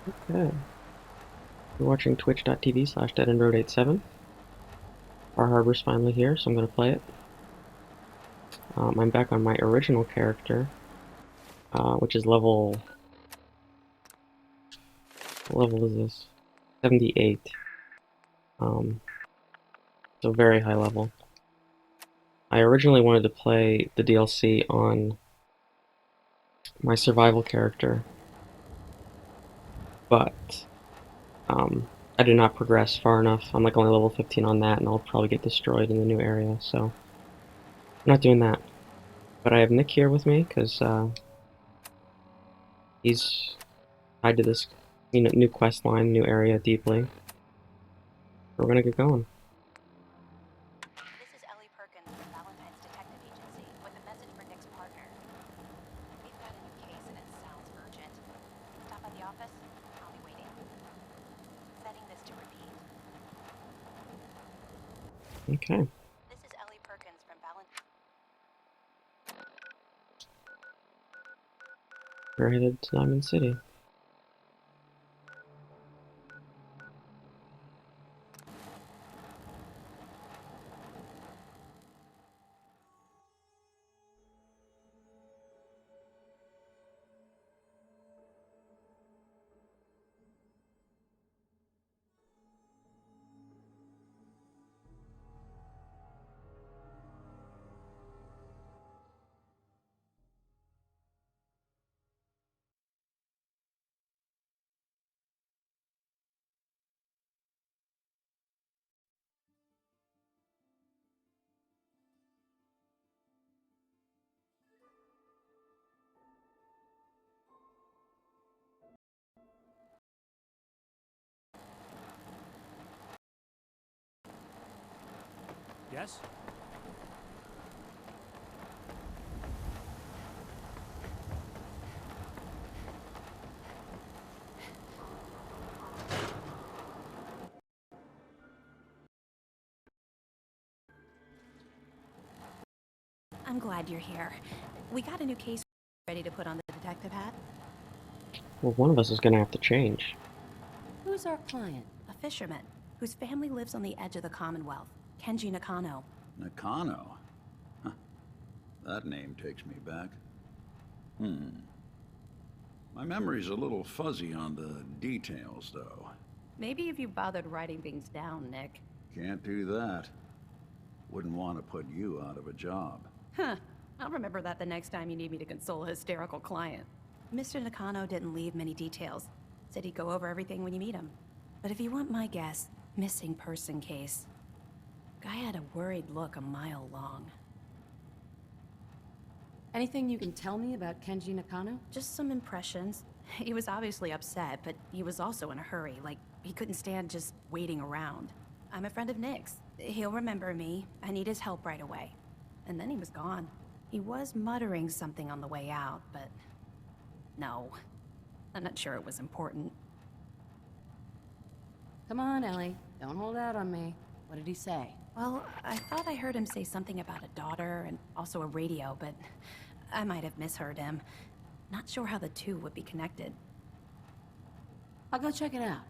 Okay. You're watching twitch.tv/deadendroid87. Far Harbor's finally here, so I'm going to play it. I'm back on my original character, which is what level is this? 78. Um, so very high level. I originally wanted to play the DLC on my survival character, but I did not progress far enough. I'm like only level 15 on that, and I'll probably get destroyed in the new area, so I'm not doing that. But I have Nick here with me, because he's tied to this new quest line, new area deeply. We're gonna get going. This is Ellie Perkins from Valentine's Detective Agency with a message for Nick's partner. We've got a new case and it sounds urgent. Stop by the office? I'll be waiting. Setting this to repeat. Okay, This is Ellie Perkins from Valentine. we're headed to Diamond City. Yes? I'm glad you're here. We got a new case ready to put on the detective hat. Well, one of us is gonna have to change. Who's our client? A fisherman whose family lives on the edge of the Commonwealth, Kenji Nakano. Nakano? Huh. That name takes me back. My memory's a little fuzzy on the details, though. Maybe if you bothered writing things down, Nick. Can't do that. Wouldn't want to put you out of a job. Huh. I'll remember that the next time you need me to console a hysterical client. Mr. Nakano didn't leave many details. Said he'd go over everything when you meet him. But if you want my guess, missing person case. Guy had a worried look a mile long. Anything you can tell me about Kenji Nakano? Just some impressions. He was obviously upset, but he was also in a hurry, like he couldn't stand just waiting around. I'm a friend of Nick's. He'll remember me. I need his help right away. And then he was gone. He was muttering something on the way out, but... no. I'm not sure it was important. Come on, Ellie. Don't hold out on me. What did he say? Well, I thought I heard him say something about a daughter and also a radio, but I might have misheard him. Not sure how the two would be connected. I'll go check it out.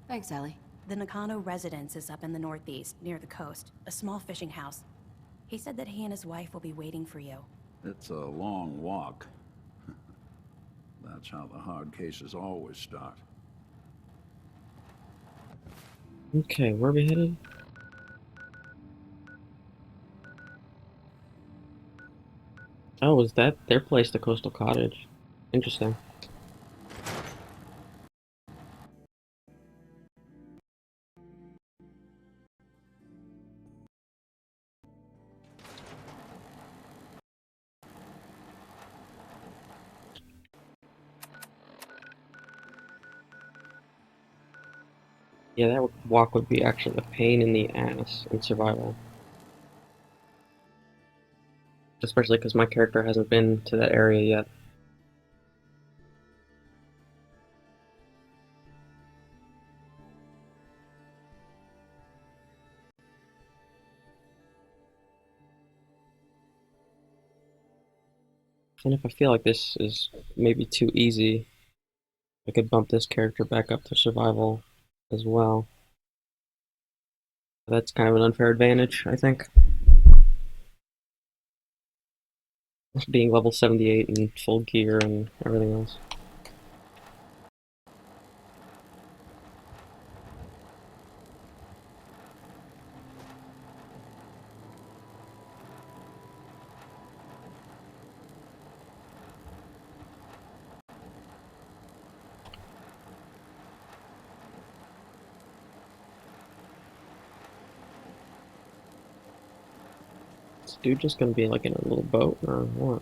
Thanks, Ellie. The Nakano residence is up in the northeast, near the coast. A small fishing house. He said that he and his wife will be waiting for you. It's a long walk. That's how the hard cases always start. Okay, where are we headed? Oh, is that their place, the Coastal Cottage? Interesting. Yeah, that walk would be actually a pain in the ass in survival. Especially because my character hasn't been to that area yet. And if I feel like this is maybe too easy, I could bump this character back up to survival as well. That's kind of an unfair advantage, I think. Being level 78 and full gear and everything else. Is this dude just gonna be like in a little boat or what?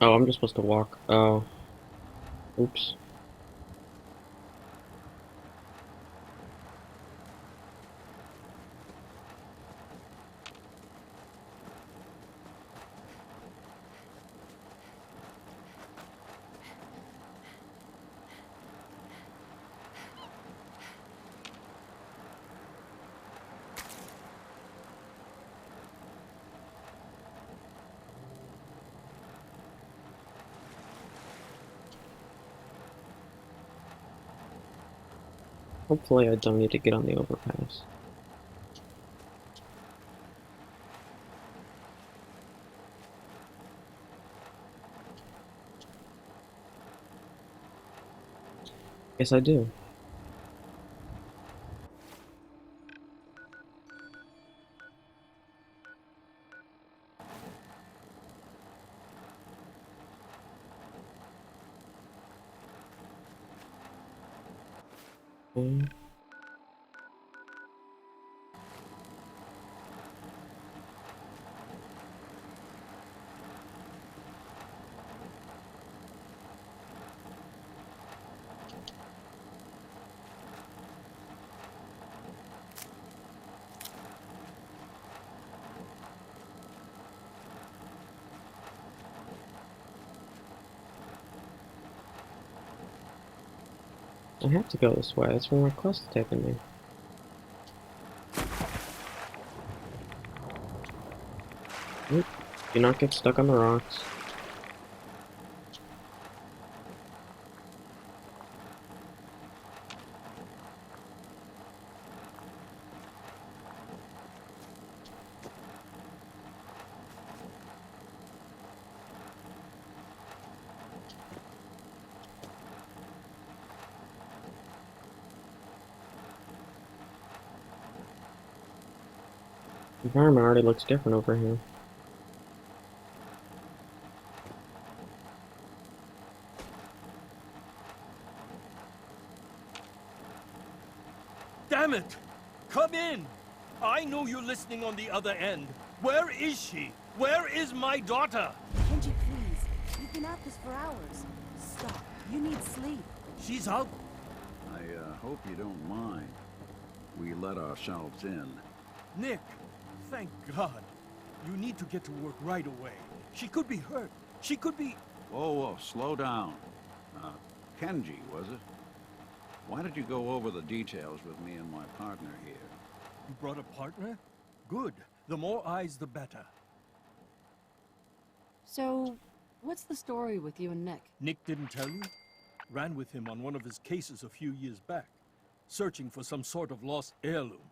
Oh, I'm just supposed to walk. Oh. Oops. Hopefully I don't need to get on the overpass. Yes, I do. Okay. I have to go this way. That's where my quest is taking me. Oop. Do not get stuck on the rocks. The environment already looks different over here. Damn it! Come in! I know you're listening on the other end. Where is she? Where is my daughter? Kenji, please. You've been at this for hours. Stop. You need sleep. She's out. I hope you don't mind. We let ourselves in. Nick, thank God. You need to get to work right away. She could be hurt. She could be... Whoa, whoa, slow down. Kenji, was it? Why did you go over the details with me and my partner here? You brought a partner? Good. The more eyes, the better. So, what's the story with you and Nick? Nick didn't tell you? Ran with him on one of his cases a few years back, searching for some sort of lost heirloom.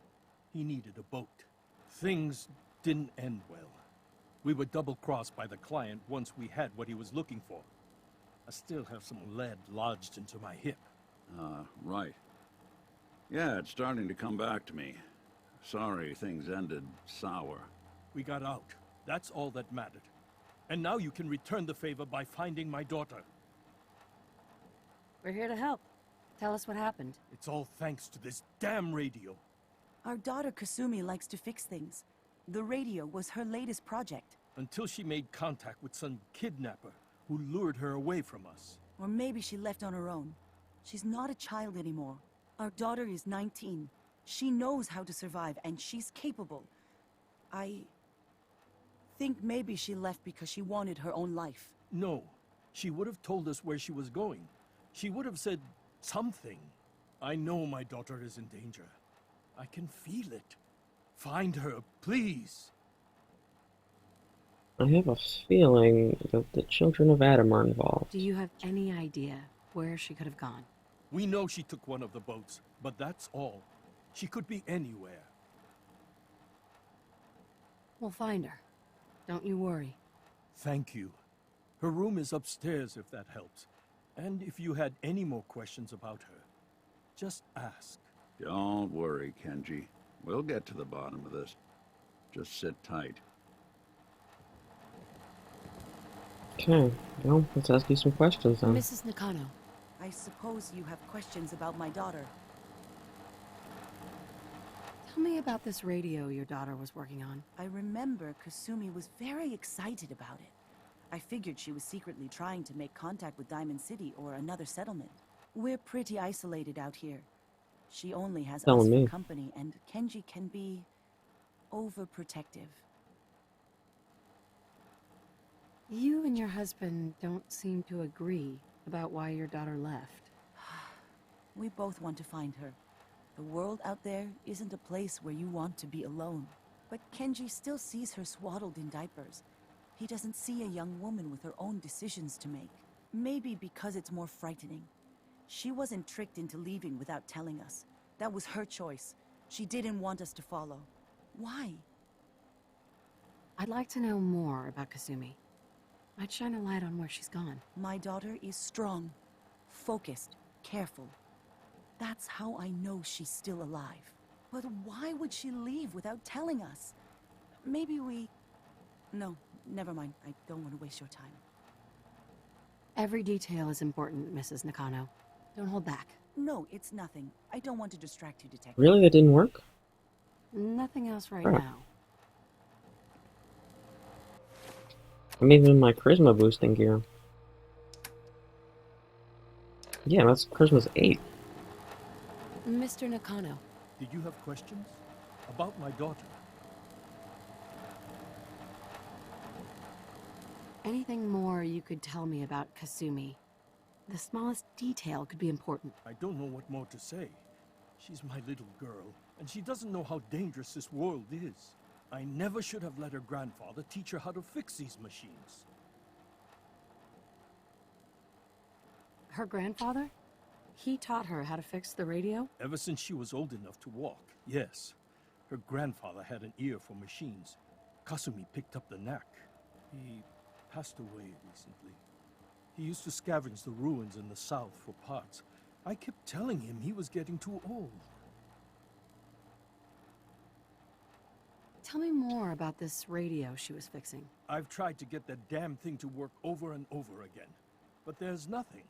He needed a boat. Things didn't end well. We were double-crossed by the client once we had what he was looking for. I still have some lead lodged into my hip. Right. Yeah, it's starting to come back to me. Sorry things ended sour. We got out. That's all that mattered. And now you can return the favor by finding my daughter. We're here to help. Tell us what happened. It's all thanks to this damn radio. Our daughter Kasumi likes to fix things. The radio was her latest project. Until she made contact with some kidnapper who lured her away from us. Or maybe she left on her own. She's not a child anymore. Our daughter is 19. She knows how to survive, and she's capable. I think maybe she left because she wanted her own life. No, she would have told us where she was going. She would have said something. I know my daughter is in danger. I can feel it. Find her, please. I have a feeling that the children of Adam are involved. Do you have any idea where she could have gone? We know she took one of the boats, but that's all. She could be anywhere. We'll find her. Don't you worry. Thank you. Her room is upstairs if that helps. And if you had any more questions about her, just ask. Don't worry, Kenji. We'll get to the bottom of this. Just sit tight. Okay, well, let's ask you some questions then. Mrs. Nakano, I suppose you have questions about my daughter. tell me about this radio your daughter was working on. I remember Kasumi was very excited about it. I figured she was secretly trying to make contact with Diamond City or another settlement. We're pretty isolated out here. She only has us Telling for me. company, and Kenji can be overprotective. You and your husband don't seem to agree about why your daughter left. We both want to find her. The world out there isn't a place where you want to be alone. But Kenji still sees her swaddled in diapers. He doesn't see a young woman with her own decisions to make. Maybe because it's more frightening. She wasn't tricked into leaving without telling us. That was her choice. She didn't want us to follow. Why? I'd like to know more about Kasumi. Might shine a light on where she's gone. My daughter is strong, focused, careful. That's how I know she's still alive. But why would she leave without telling us? Maybe we... No, never mind. I don't want to waste your time. Every detail is important, Mrs. Nakano. Don't hold back. No, it's nothing. I don't want to distract you, Detective. Really? That didn't work? Nothing else right Huh. now. I'm even in my charisma boosting gear. Yeah, that's charisma's 8. Mr. Nakano, Did you have questions? About my daughter? anything more you could tell me about Kasumi? The smallest detail could be important. I don't know what more to say. She's my little girl, and she doesn't know how dangerous this world is. I never should have let her grandfather teach her how to fix these machines. Her grandfather? He taught her how to fix the radio? Ever since she was old enough to walk, yes. Her grandfather had an ear for machines. Kasumi picked up the knack. He passed away recently. He used to scavenge the ruins in the south for parts. I kept telling him he was getting too old. Tell me more about this radio she was fixing. I've tried to get that damn thing to work over and over again, but there's nothing.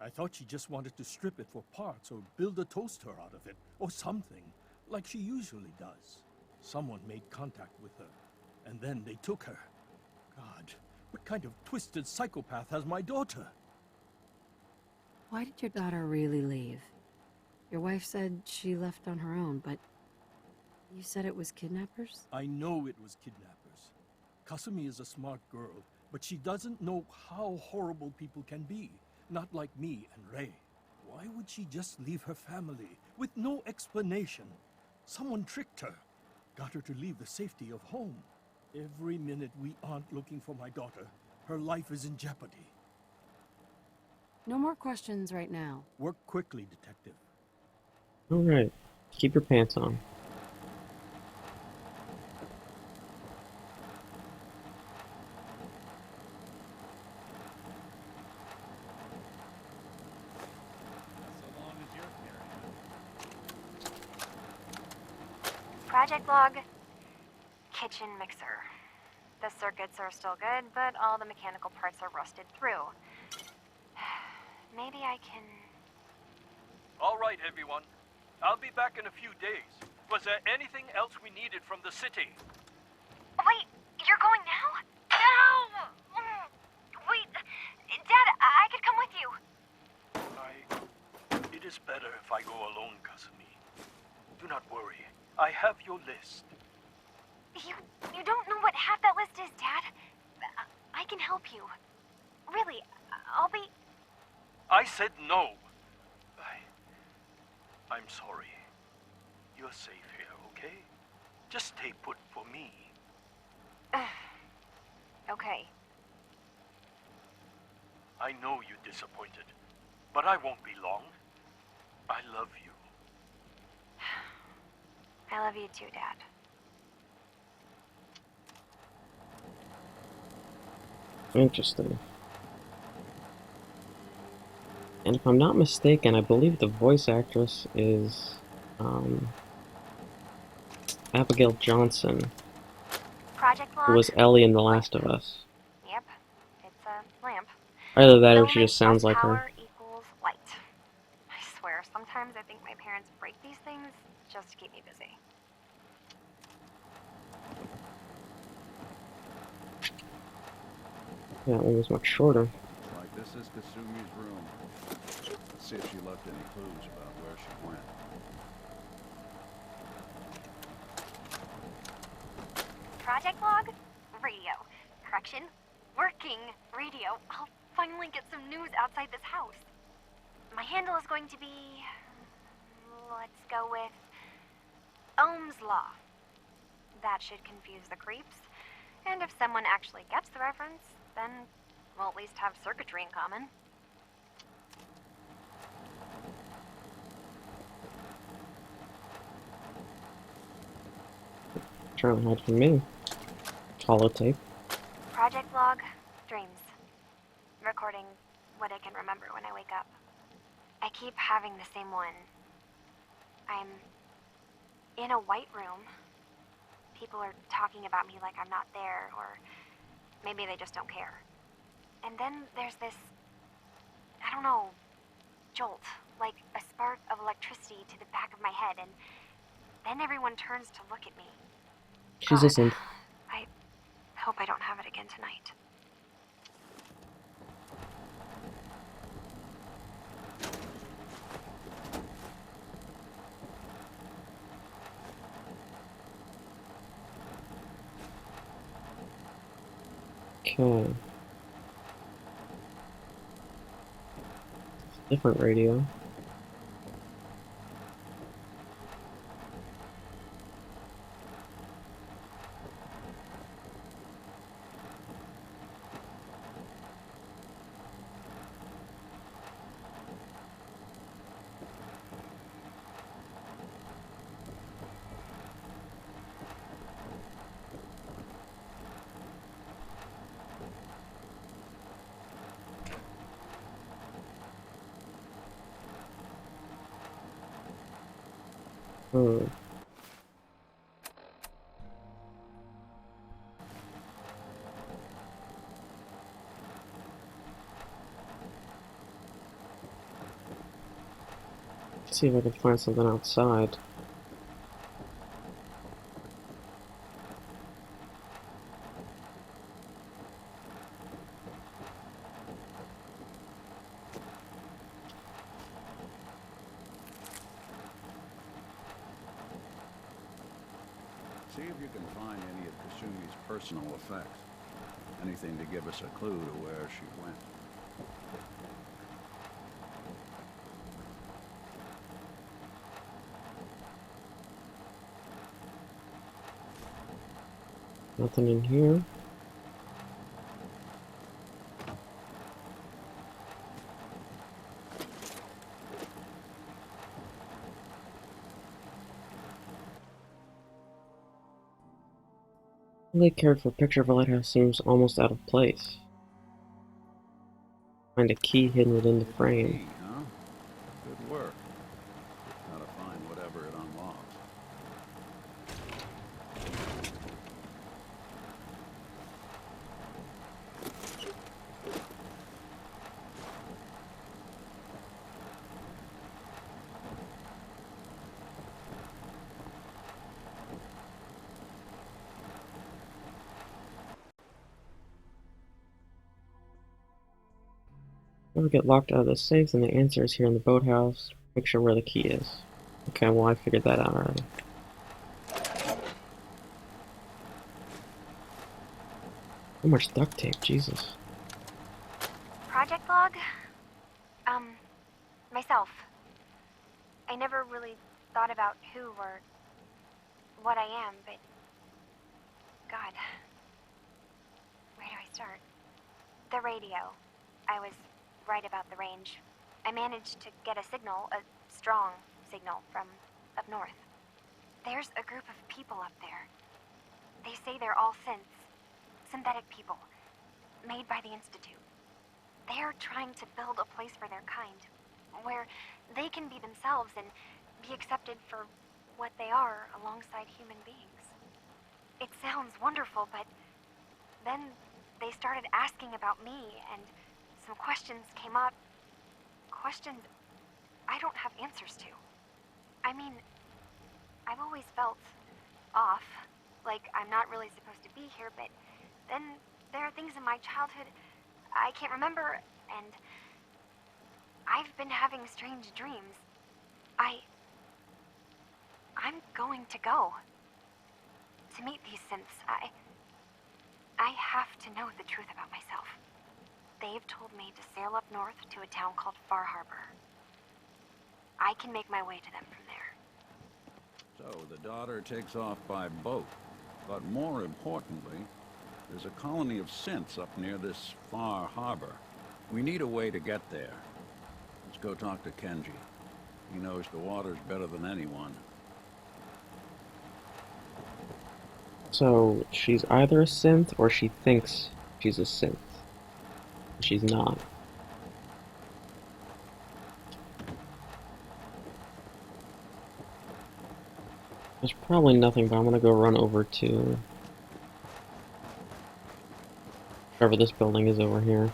I thought she just wanted to strip it for parts or build a toaster out of it, or something, like she usually does. Someone made contact with her, and then they took her. God, what kind of twisted psychopath has my daughter? Why did your daughter really leave? Your wife said she left on her own, but you said it was kidnappers? I know it was kidnappers. Kasumi is a smart girl, but she doesn't know how horrible people can be. Not like me and Ray. Why would she just leave her family with no explanation? Someone tricked her. Got her to leave the safety of home. Every minute we aren't looking for my daughter, her life is in jeopardy. No more questions right now. Work quickly, Detective. Alright, keep your pants on. Project log. Kitchen mixer. The circuits are still good, but all the mechanical parts are rusted through. Maybe I can... All right, everyone. I'll be back in a few days. Was there anything else we needed from the city? Wait, you're going now? No! Wait, Dad, I could come with you. It is better if I go alone, Kasumi. Do not worry. I have your list. You don't know what half that list is, Dad. I can help you. Really, I'll be... I said no. I'm sorry. You're safe here, okay? Just stay put for me. Okay. I know you're disappointed, but I won't be long. I love you. I love you too, Dad. Interesting. And if I'm not mistaken, I believe the voice actress is Abigail Johnson, Project who log? was Ellie in The Last of Us. Yep. It's a lamp. Either that or she Filament just sounds plus like her. power equals light. I swear, sometimes I think my parents break these things just to keep me busy. Yeah, that one was much shorter. Looks like this is Kasumi's room. Let's see if she left any clues about where she went. Project log? Radio. Correction. Working radio. I'll finally get some news outside this house. My handle is going to be... let's go with... Ohm's Law. That should confuse the creeps. And if someone actually gets the reference, then we'll at least have circuitry in common. Trying to hide from me. Holotape. Project log, dreams. Recording what I can remember when I wake up. I keep having the same one. I'm in a white room. People are talking about me like I'm not there, or maybe they just don't care. And then there's this, I don't know, jolt, like a spark of electricity to the back of my head, and then everyone turns to look at me. She's God, a synth. I hope I don't have it again tonight. Okay. Different radio. Hmm. Let's see if I can find something outside. See if you can find any of Kasumi's personal effects. Anything to give us a clue to where she went. Nothing in here. Really cared for a picture of a lighthouse seems almost out of place. Find a key hidden within the frame. Key, huh? Good work. Gotta find whatever it unlocks. Never get locked out of the safe, then the answer is here in the boathouse. Picture where the key is. Okay, well I figured that out already. So much duct tape, Jesus. Project log? Myself. I never really thought about who or what I am, but... God. Where do I start? The radio. I was right about the range. I managed to get a signal, a strong signal, from up north. There's a group of people up there. They say they're all synths. Synthetic people. Made by the Institute. They're trying to build a place for their kind. Where they can be themselves and be accepted for what they are alongside human beings. It sounds wonderful, but then they started asking about me, and some questions came up. Questions I don't have answers to. I mean, I've always felt off, like I'm not really supposed to be here, but then there are things in my childhood I can't remember, and I've been having strange dreams. I'm going to go. To meet these synths, I have to know the truth about myself. They've told me to sail up north to a town called Far Harbor. I can make my way to them from there. So the daughter takes off by boat. But more importantly, there's a colony of synths up near this Far Harbor. We need a way to get there. Let's go talk to Kenji. He knows the waters better than anyone. So, she's either a synth or she thinks she's a synth. She's not. There's probably nothing, but I'm gonna go run over to wherever this building is over here.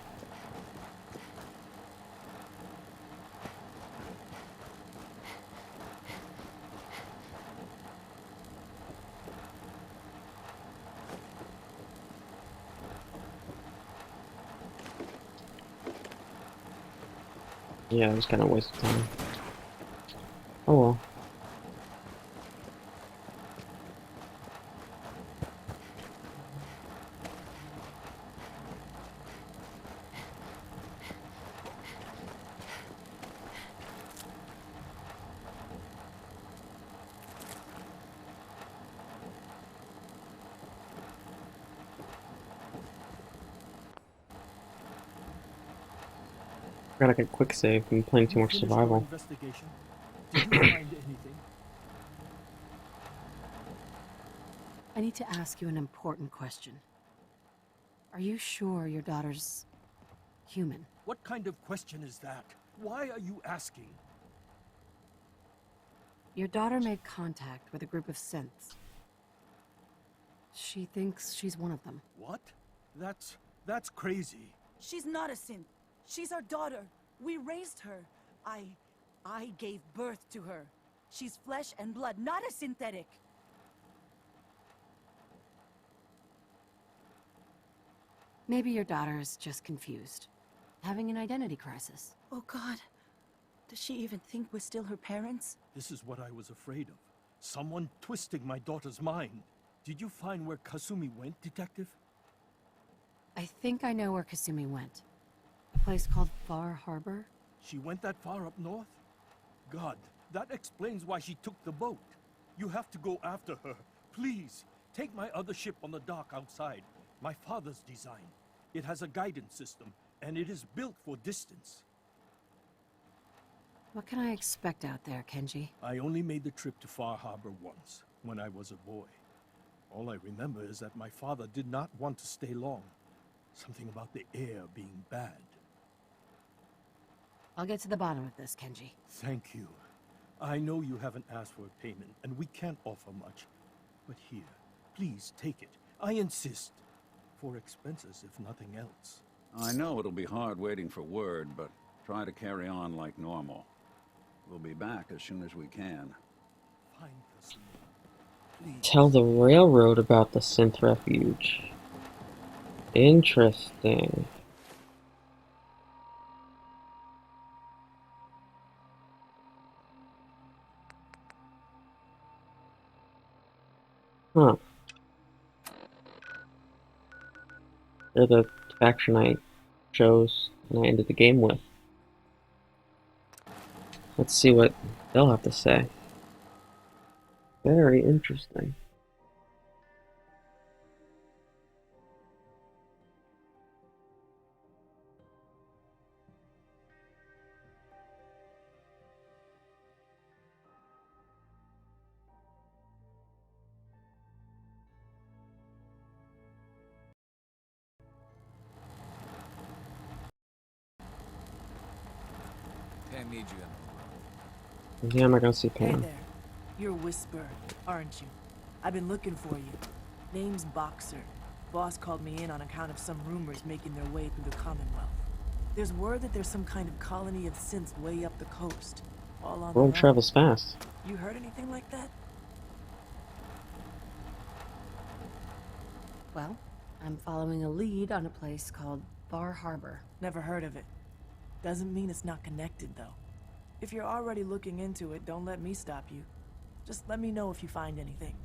Yeah, it was kind of a waste of time. Oh well. Gotta get a quick save. I'm playing too much Finished your survival. investigation? Did you find anything? I need to ask you an important question. Are you sure your daughter's human? What kind of question is that? Why are you asking? Your daughter made contact with a group of synths. She thinks she's one of them. What? That's crazy. She's not a synth. She's our daughter. We raised her. I gave birth to her. She's flesh and blood, not a synthetic. Maybe your daughter is just confused, having an identity crisis. Oh God. Does she even think we're still her parents? This is what I was afraid of. Someone twisting my daughter's mind. Did you find where Kasumi went, Detective? I think I know where Kasumi went. A place called Far Harbor? She went that far up north? God, that explains why she took the boat. You have to go after her. Please, take my other ship on the dock outside. My father's design. It has a guidance system, and it is built for distance. What can I expect out there, Kenji? I only made the trip to Far Harbor once, when I was a boy. All I remember is that my father did not want to stay long. Something about the air being bad. I'll get to the bottom of this, Kenji. Thank you. I know you haven't asked for a payment, and we can't offer much. But here, please take it. I insist. For expenses, if nothing else. I know it'll be hard waiting for word, but try to carry on like normal. We'll be back as soon as we can. Find Kasumi. Please. Tell the railroad about the synth refuge. Interesting. Huh. They're the faction I chose and I ended the game with. Let's see what they'll have to say. Very interesting. Can't need you in Yeah, I'm not gonna see Hey Pam. there. You're Whisper, aren't you? I've been looking for you. Name's Boxer. Boss called me in on account of some rumors making their way through the Commonwealth. There's word that there's some kind of colony of synths way up the coast. All on World their own. travels fast. You heard anything like that? Well, I'm following a lead on a place called Bar Harbor. Never heard of it. Doesn't mean it's not connected, though. If you're already looking into it, don't let me stop you. Just let me know if you find anything,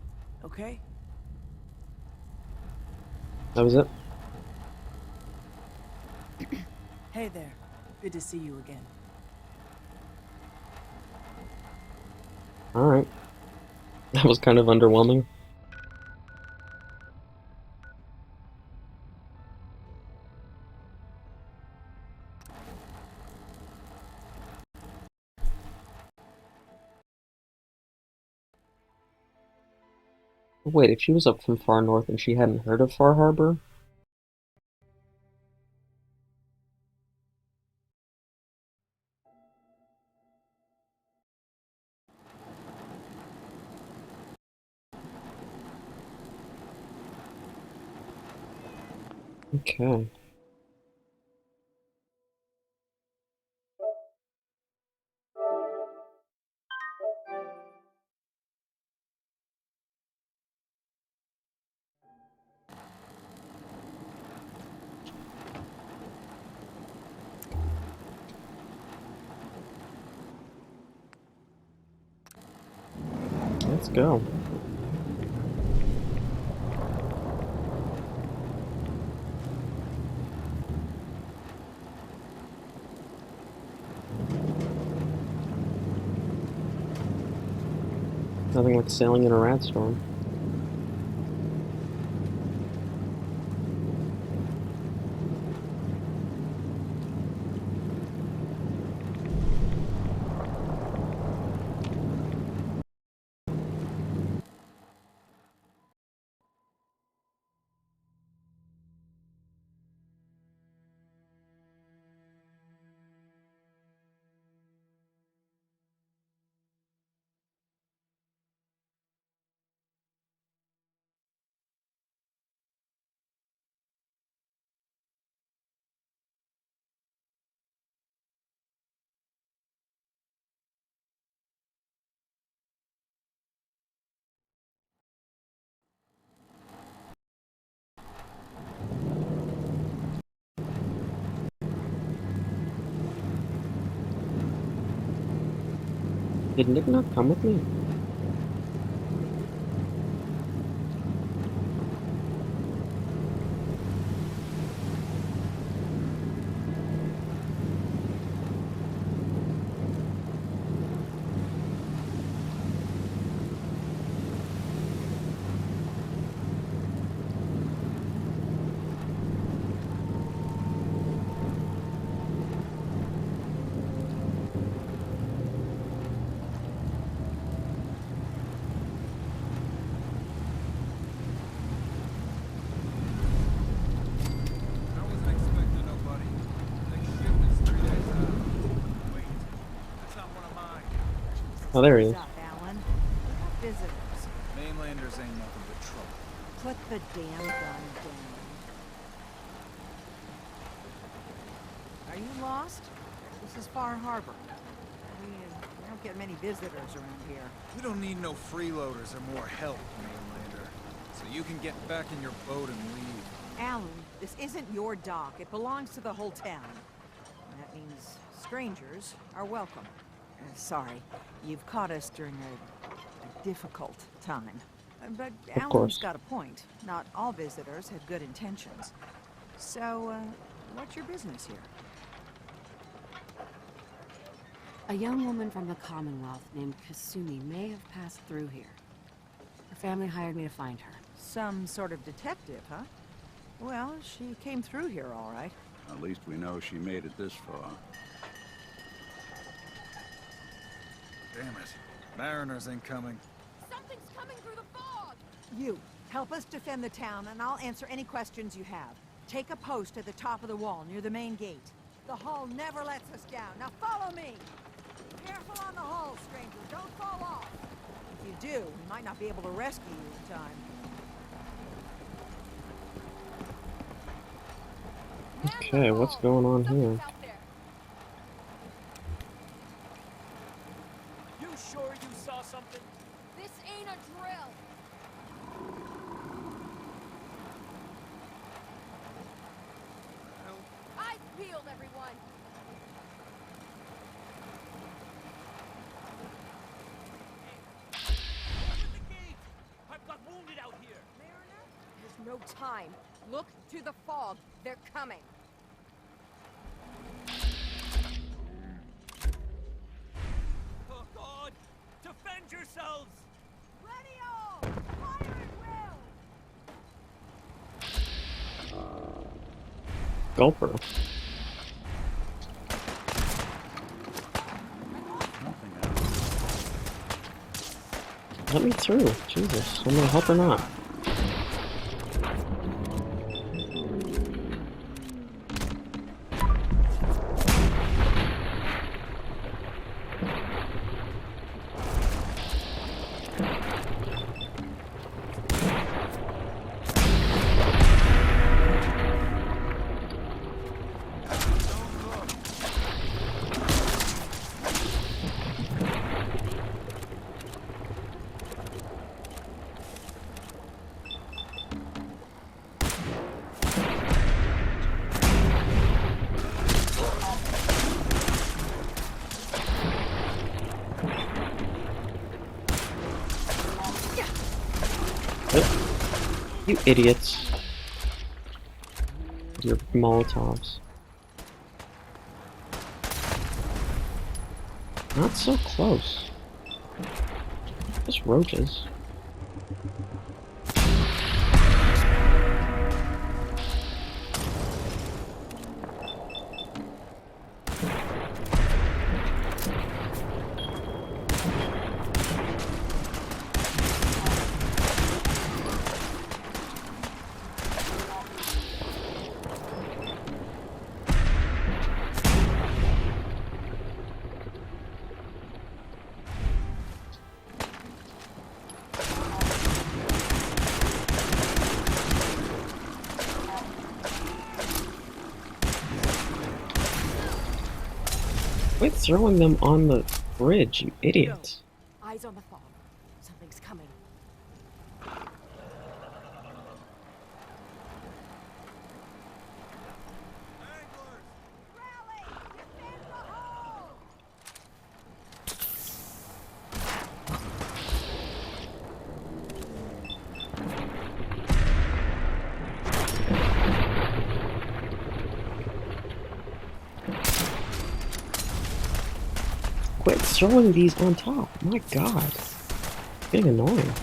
okay? That was it? Hey there. Good to see you again. Alright. That was kind of underwhelming. Wait, if she was up from far north and she hadn't heard of Far Harbor? Okay. Let's go. Nothing like sailing in a rat storm. Did Nick not come with me? I wasn't expecting nobody. Next ship is 3 days out. Wait, that's not one of mine. Oh, there he is. What's up, Alan? We got visitors. Mainlanders ain't nothing but trouble. Put the damn gun down. Are you lost? This is Far Harbor. We don't get many visitors around here. We don't need no freeloaders or more help, Mainlander. So you can get back in your boat and leave. Alan, this isn't your dock. It belongs to the whole town. And that means strangers are welcome. Sorry, you've caught us during a difficult time. But Of Alan's course. got a point. Not all visitors have good intentions. So, what's your business here? A young woman from the Commonwealth named Kasumi may have passed through here. Her family hired me to find her. Some sort of detective, huh? Well, she came through here all right. At least we know she made it this far. Damn it. Mariners ain't coming. Something's coming through the fog! You, help us defend the town, and I'll answer any questions you have. Take a post at the top of the wall, near the main gate. The hull never lets us down. Now follow me! Careful on the hull, stranger. Don't fall off. If you do, we might not be able to rescue you in time. Okay, what's going on here? You sure you saw something? This ain't a drill. Eyes peeled, everyone. Open the gate! I've got wounded out here. There's no time. Look to the fog. They're coming. Oh God! Defend yourselves! Ready-o! Fire at will! Gulper. Nothing else. Let me through. Jesus. I'm gonna help or not. You idiots. Your Molotovs. Not so close. Just roaches. Quit throwing them on the bridge, you idiots. Eyes on the fog. Something's coming. Anglers! Rally! Defend the hull! Quit throwing these on top. My god. It's getting annoying.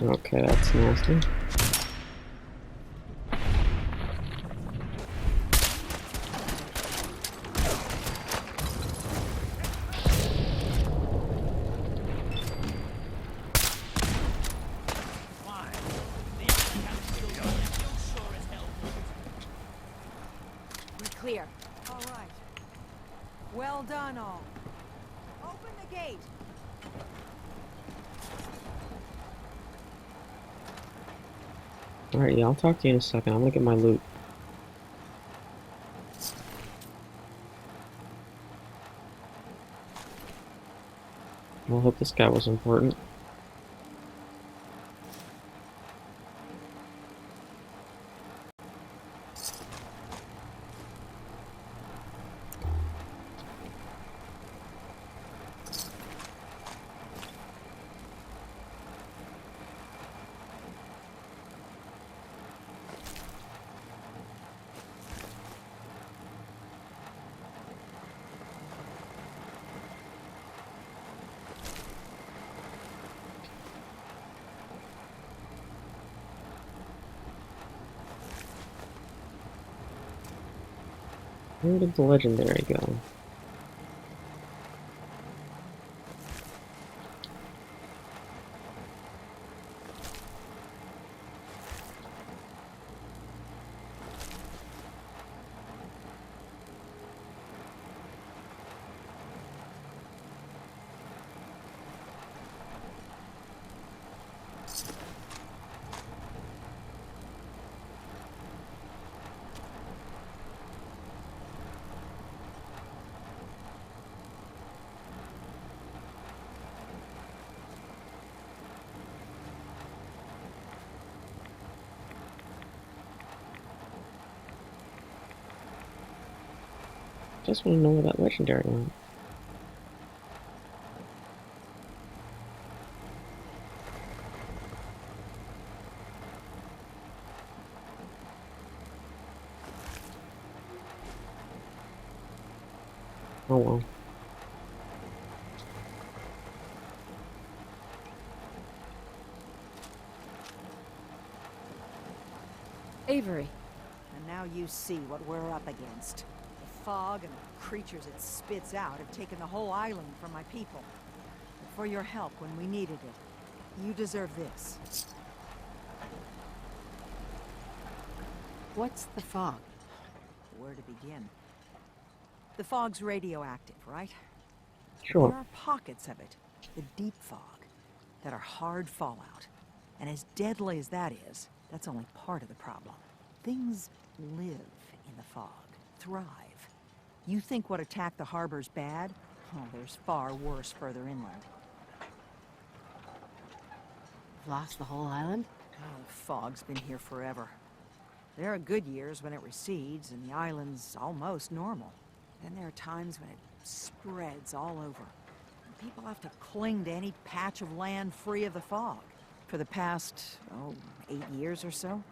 Okay, that's nasty. Fine. The other captain's still going. You sure as hell won't. We're clear. All right. Well done, all. Open the gate. Alright, yeah, I'll talk to you in a second. I'm gonna get my loot. Well, I hope this guy was important. Where did the legendary go? Just want to know where that legendary went. Oh well. Avery. And now you see what we're up against. The fog and the creatures it spits out have taken the whole island from my people. But for your help when we needed it, you deserve this. What's the fog? Where to begin? The fog's radioactive, right? Sure. There are pockets of it, the deep fog, that are hard fallout. And as deadly as that is, that's only part of the problem. Things live in the fog, thrive. You think what attacked the harbor's bad? Oh, there's far worse further inland. Lost the whole island? Oh, the fog's been here forever. There are good years when it recedes and the island's almost normal. Then there are times when it spreads all over. And people have to cling to any patch of land free of the fog. For the past, 8 years or so,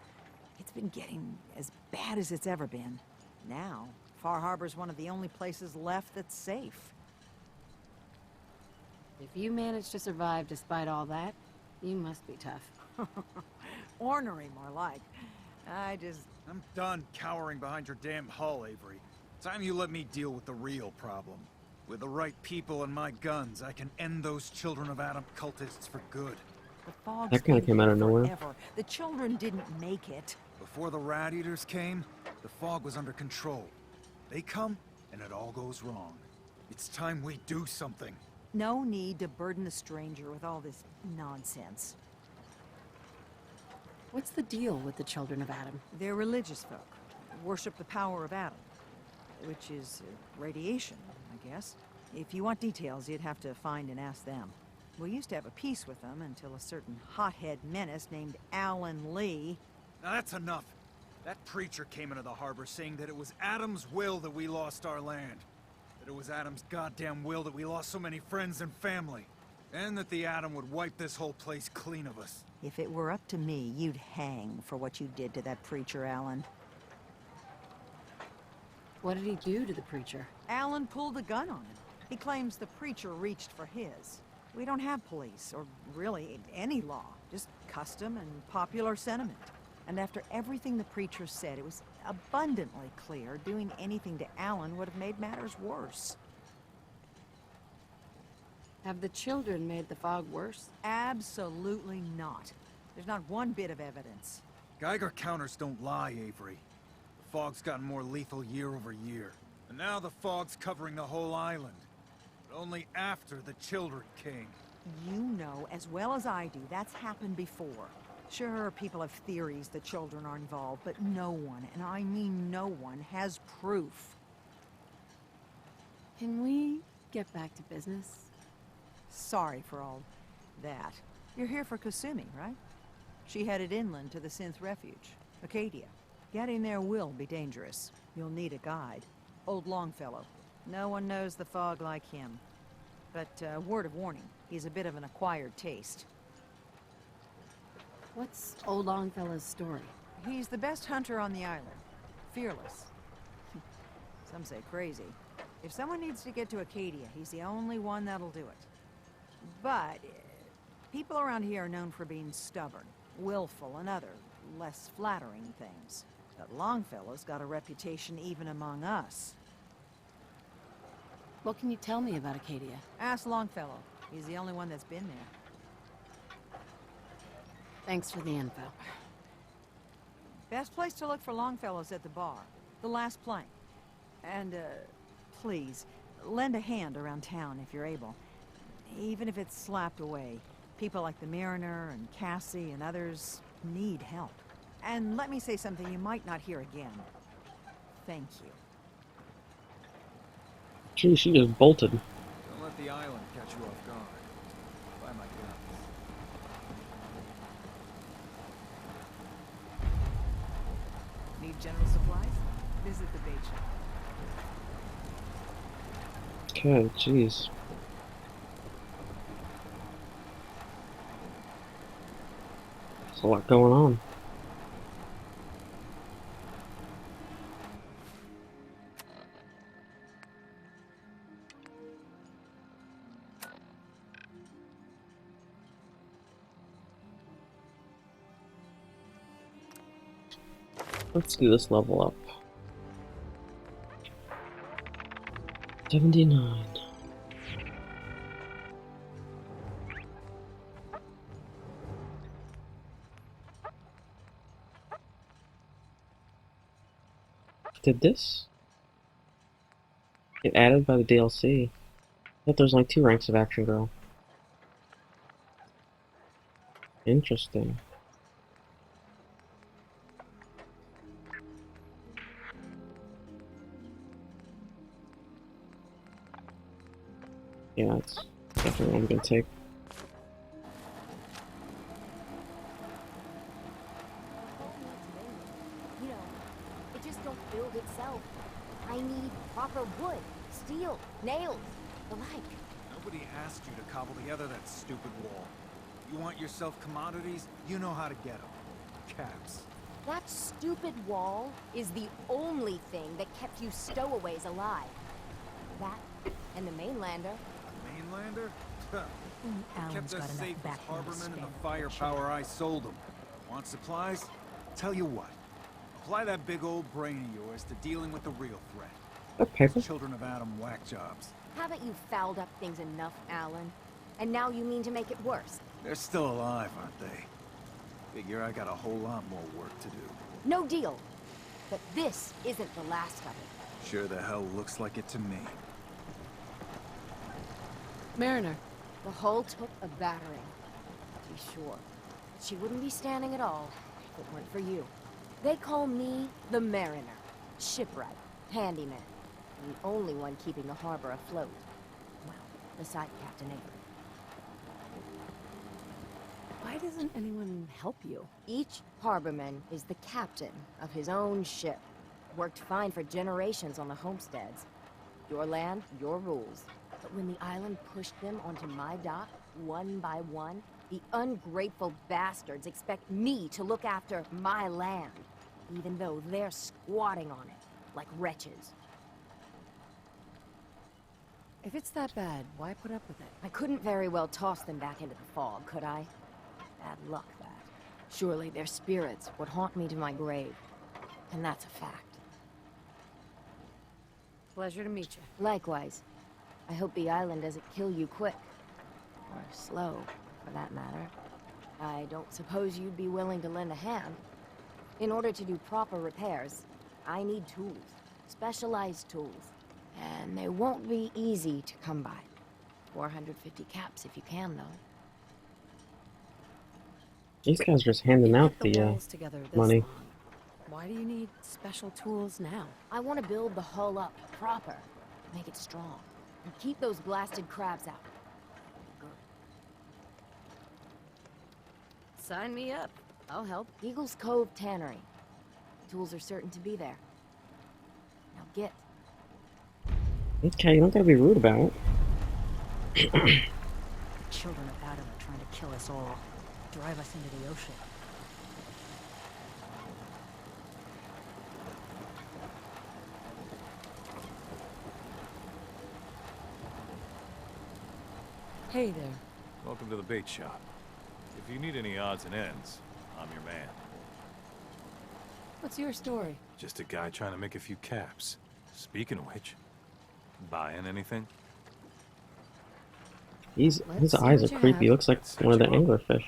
it's been getting as bad as it's ever been. Now, Far Harbor's one of the only places left that's safe. If you managed to survive despite all that, you must be tough. Ornery, more like. I'm done cowering behind your damn hull, Avery. Time you let me deal with the real problem. With the right people and my guns, I can end those Children of Adam cultists for good. The fog's That kinda been came out of here nowhere. forever. The children didn't make it. Before the Rat Eaters came, the fog was under control. They come, and it all goes wrong. It's time we do something. No need to burden the stranger with all this nonsense. What's the deal with the Children of Adam? They're religious folk. Worship the power of Adam. Which is radiation, I guess. If you want details, you'd have to find and ask them. We used to have a peace with them until a certain hothead menace named Alan Lee... Now that's enough. That preacher came into the harbor saying that it was Adam's will that we lost our land. That it was Adam's goddamn will that we lost so many friends and family. And that the Adam would wipe this whole place clean of us. If it were up to me, you'd hang for what you did to that preacher, Alan. What did he do to the preacher? Alan pulled a gun on him. He claims the preacher reached for his. We don't have police, or really any law. Just custom and popular sentiment. And after everything the preacher said, it was abundantly clear doing anything to Alan would have made matters worse. Have the children made the fog worse? Absolutely not. There's not one bit of evidence. Geiger counters don't lie, Avery. The fog's gotten more lethal year over year. And now the fog's covering the whole island. But only after the children came. You know as well as I do that's happened before. Sure, people have theories the children are involved, but no one, and I mean no one, has proof. Can we get back to business? Sorry for all that. You're here for Kasumi, right? She headed inland to the Synth Refuge, Acadia. Getting there will be dangerous. You'll need a guide. Old Longfellow. No one knows the fog like him. But, word of warning, he's a bit of an acquired taste. What's Old Longfellow's story? He's the best hunter on the island. Fearless. Some say crazy. If someone needs to get to Acadia, he's the only one that'll do it. But people around here are known for being stubborn, willful, and other, less flattering things. But Longfellow's got a reputation even among us. What can you tell me about Acadia? Ask Longfellow. He's the only one that's been there. Thanks for the info. Best place to look for Longfellow's at the bar. The last plank. And, please, lend a hand around town if you're able. Even if it's slapped away. People like the Mariner and Cassie and others need help. And let me say something you might not hear again. Thank you. Gee, she just bolted. Don't let the island catch you off guard. Buy my guns. Need general supplies? Visit the bait shop. Okay, jeez. There's a lot going on. Let's do this level up. 79. Did this get added by the DLC? I thought there was only 2 ranks of Action Girl. Interesting. Yeah, it's definitely what I'm gonna take. You know, it just don't build itself. I need proper wood, steel, nails, the like. Nobody asked you to cobble together that stupid wall. You want yourself commodities? You know how to get them. Caps. That stupid wall is the only thing that kept you stowaways alive. That and the mainlander. Mainlander? Alan's Kept got us enough safe as back in the Harbormen and the spare. firepower I sold them. Want supplies? Tell you what. Apply that big old brain of yours to dealing with the real threat. That paper? Children of Adam whack jobs. Haven't you fouled up things enough, Alan? And now you mean to make it worse? They're still alive, aren't they? Figure I got a whole lot more work to do. No deal. But this isn't the last of it. Sure the hell looks like it to me. Mariner. The hull took a battering, to be sure. But she wouldn't be standing at all if it weren't for you. They call me the Mariner. Shipwright, handyman, and the only one keeping the harbor afloat. Well, beside Captain Avery. Why doesn't anyone help you? Each harborman is the captain of his own ship. Worked fine for generations on the homesteads. Your land, your rules. But when the island pushed them onto my dock, one by one, the ungrateful bastards expect me to look after my land, even though they're squatting on it, like wretches. If it's that bad, why put up with it? I couldn't very well toss them back into the fog, could I? Bad luck, that. Surely their spirits would haunt me to my grave. And that's a fact. Pleasure to meet you. Likewise. I hope the island doesn't kill you quick. Or slow, for that matter. I don't suppose you'd be willing to lend a hand. In order to do proper repairs, I need tools. Specialized tools. And they won't be easy to come by. 450 caps if you can, though. These guys are just handing out the walls together this money. long. Why do you need special tools now? I want to build the hull up proper. Make it strong. And keep those blasted crabs out. Good. Sign me up. I'll help. Eagles Cove Tannery. Tools are certain to be there. Now get. Okay, you don't gotta be rude about it. Children of Adam are trying to kill us all. Drive us into the ocean. Hey there. Welcome to the bait shop. If you need any odds and ends, I'm your man. What's your story? Just a guy trying to make a few caps. Speaking of which, buying anything? His Let's see eyes what are you creepy. He have. looks like one of the anglerfish.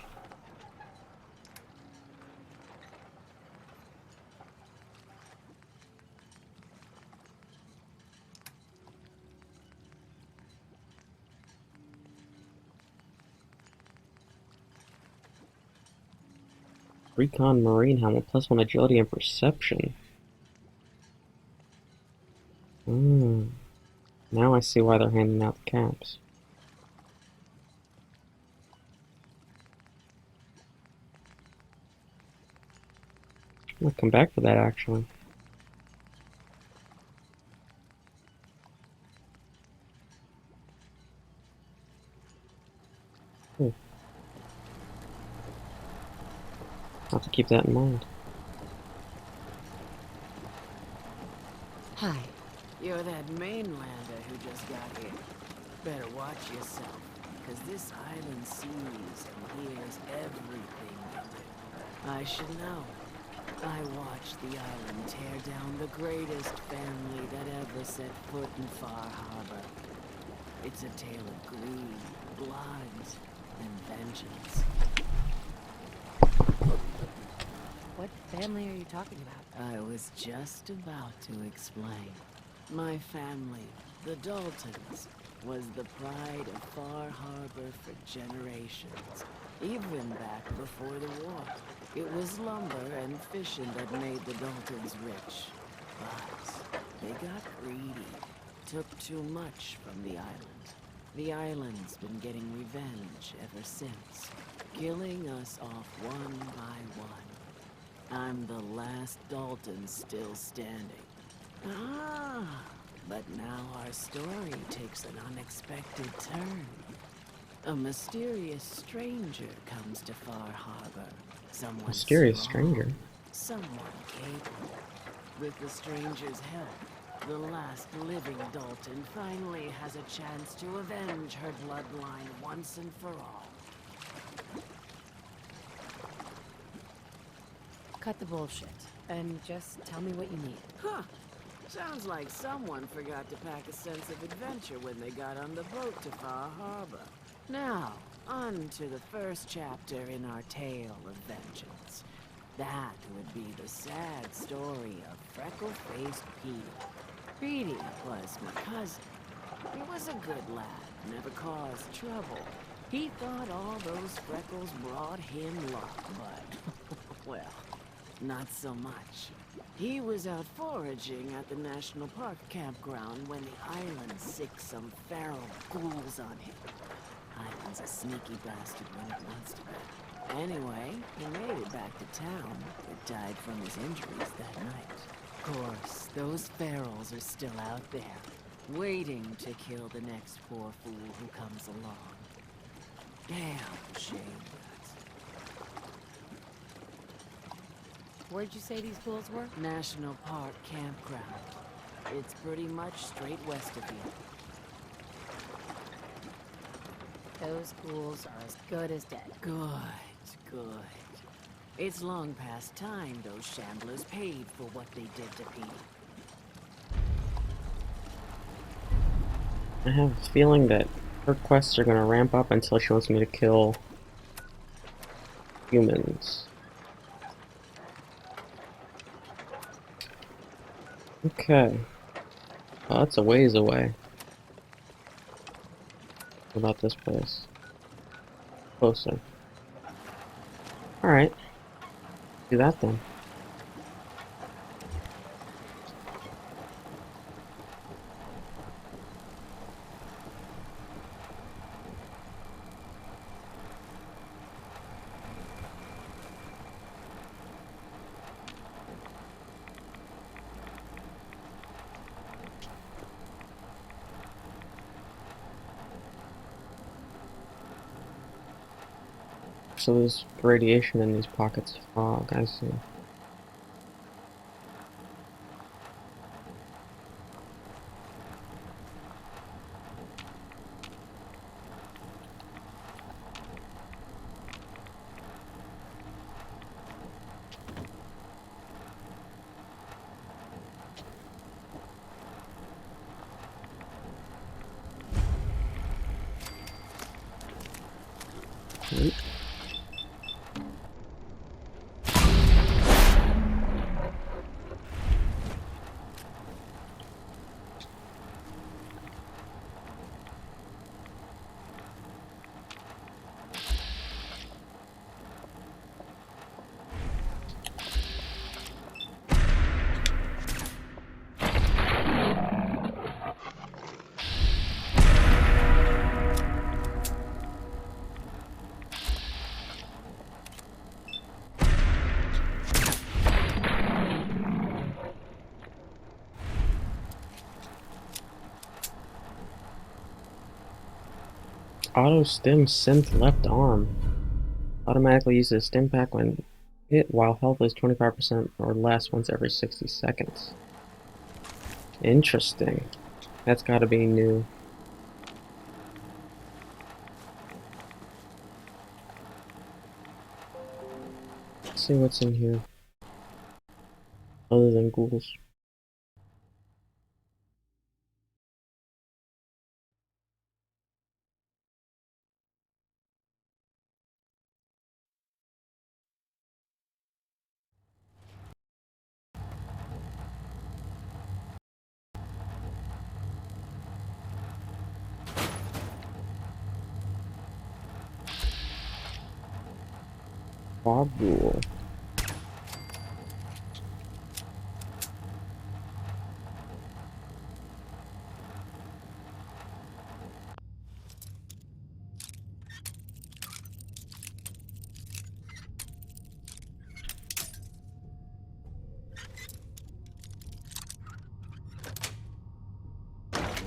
Recon Marine Helmet, +1 agility and perception. Now I see why they're handing out the caps. I'm gonna come back for that actually. I'll have to keep that in mind. Hi. You're that mainlander who just got here. Better watch yourself, because this island sees and hears everything you do. I should know. I watched the island tear down the greatest family that ever set foot in Far Harbor. It's a tale of greed, blood, and vengeance. What family are you talking about? I was just about to explain. My family, the Daltons, was the pride of Far Harbor for generations, even back before the war. It was lumber and fishing that made the Daltons rich. But they got greedy, took too much from the island. The island's been getting revenge ever since, killing us off one by one. I'm the last Dalton still standing. But now our story takes an unexpected turn. A mysterious stranger comes to Far Harbor. Someone Mysterious strong, stranger? someone capable. With the stranger's help, the last living Dalton finally has a chance to avenge her bloodline once and for all. Cut the bullshit, and just tell me what you need. Huh. Sounds like someone forgot to pack a sense of adventure when they got on the boat to Far Harbor. Now, on to the first chapter in our tale of vengeance. That would be the sad story of freckle-faced Petey. Petey was my cousin. He was a good lad, never caused trouble. He thought all those freckles brought him luck, but, well, not so much. He was out foraging at the National Park campground when the island sicked some feral ghouls on him. Island's a sneaky bastard when it wants to be. Anyway, he made it back to town, but died from his injuries that night. Of course, those ferals are still out there, waiting to kill the next poor fool who comes along. Damn shame that. Where'd you say these ghouls were? National Park campground. It's pretty much straight west of here. Those ghouls are as good as dead. Good, good. It's long past time those shamblers paid for what they did to Petey. I have a feeling that her quests are going to ramp up until she wants me to kill humans. Okay. Oh, that's a ways away. What about this place? Closer. Alright. Do that then. So there's radiation in these pockets of fog, I see. Oop. Auto stim synth left arm. Automatically uses stim pack when hit while health is 25% or less once every 60 seconds. Interesting. That's gotta be new. Let's see what's in here. Other than ghouls. Bob Ghoul.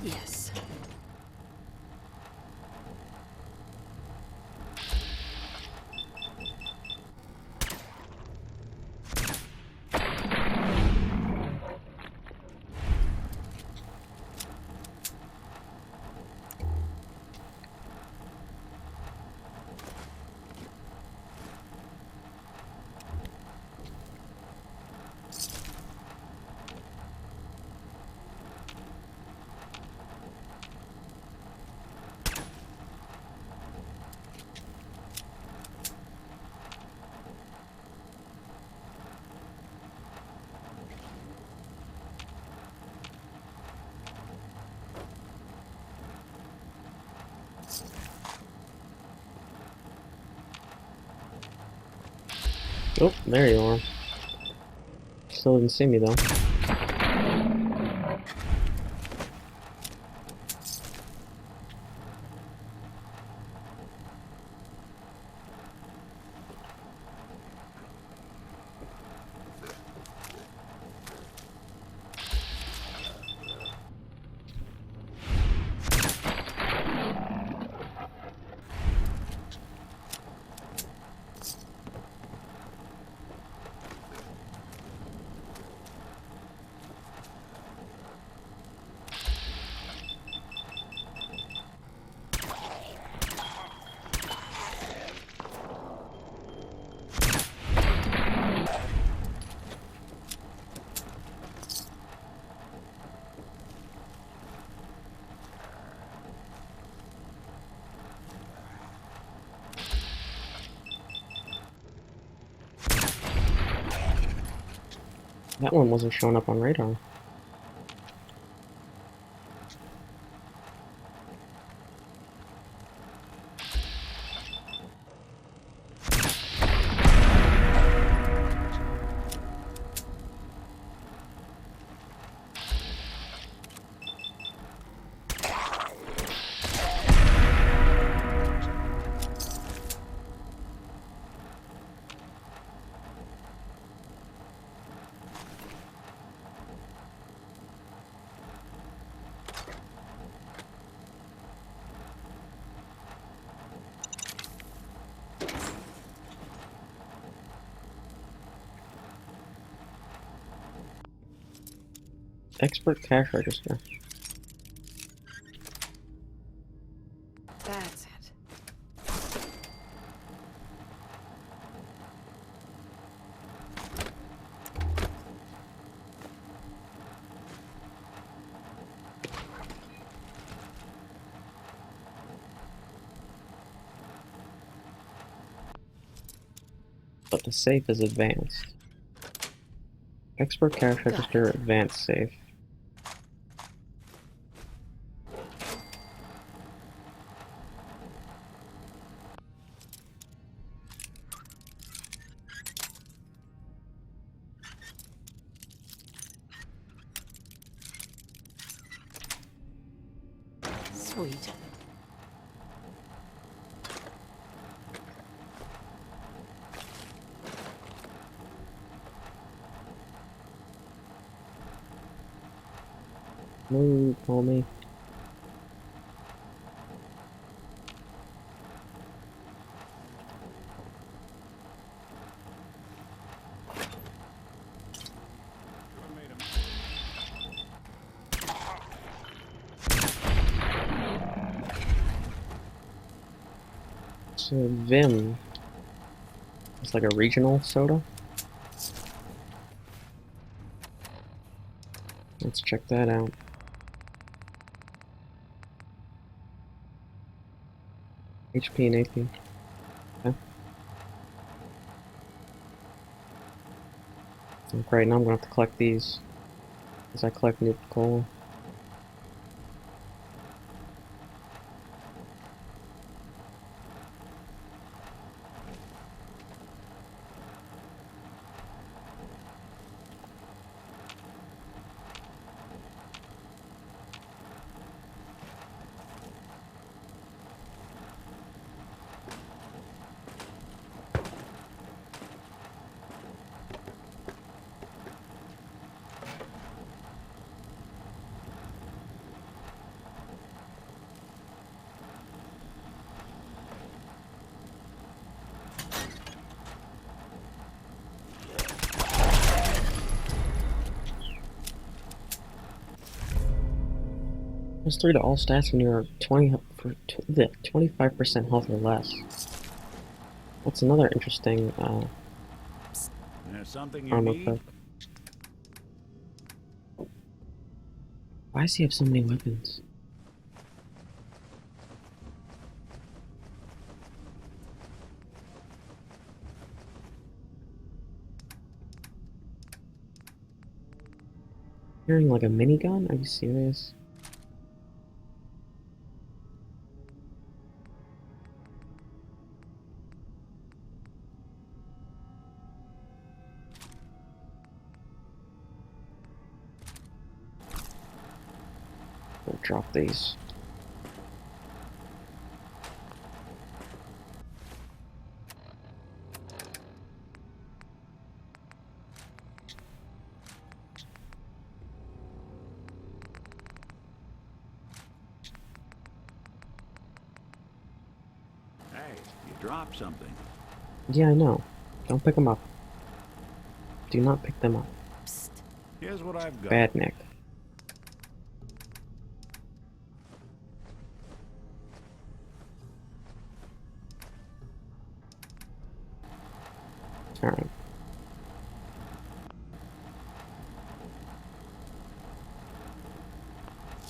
Yes. Oh, there you are. Still didn't see me though. That one wasn't showing up on radar. Expert cash register. That's it. But the safe is advanced. Expert cash register advanced safe. Sweet. Move, homie. So Vim is like a regional soda. Let's check that out. HP and AP. Okay. Oh, great, now I'm gonna have to collect these as I collect new coal. Plus 3 to all stats when you're 25% health or less. That's another interesting There's something you armor need? perk. Why does he have so many weapons? Hearing like a minigun? Are you serious? We'll drop these. Hey, you dropped something. Yeah, I know. Don't pick them up. Do not pick them up. Here's what I've got. Bad Nick. Alright.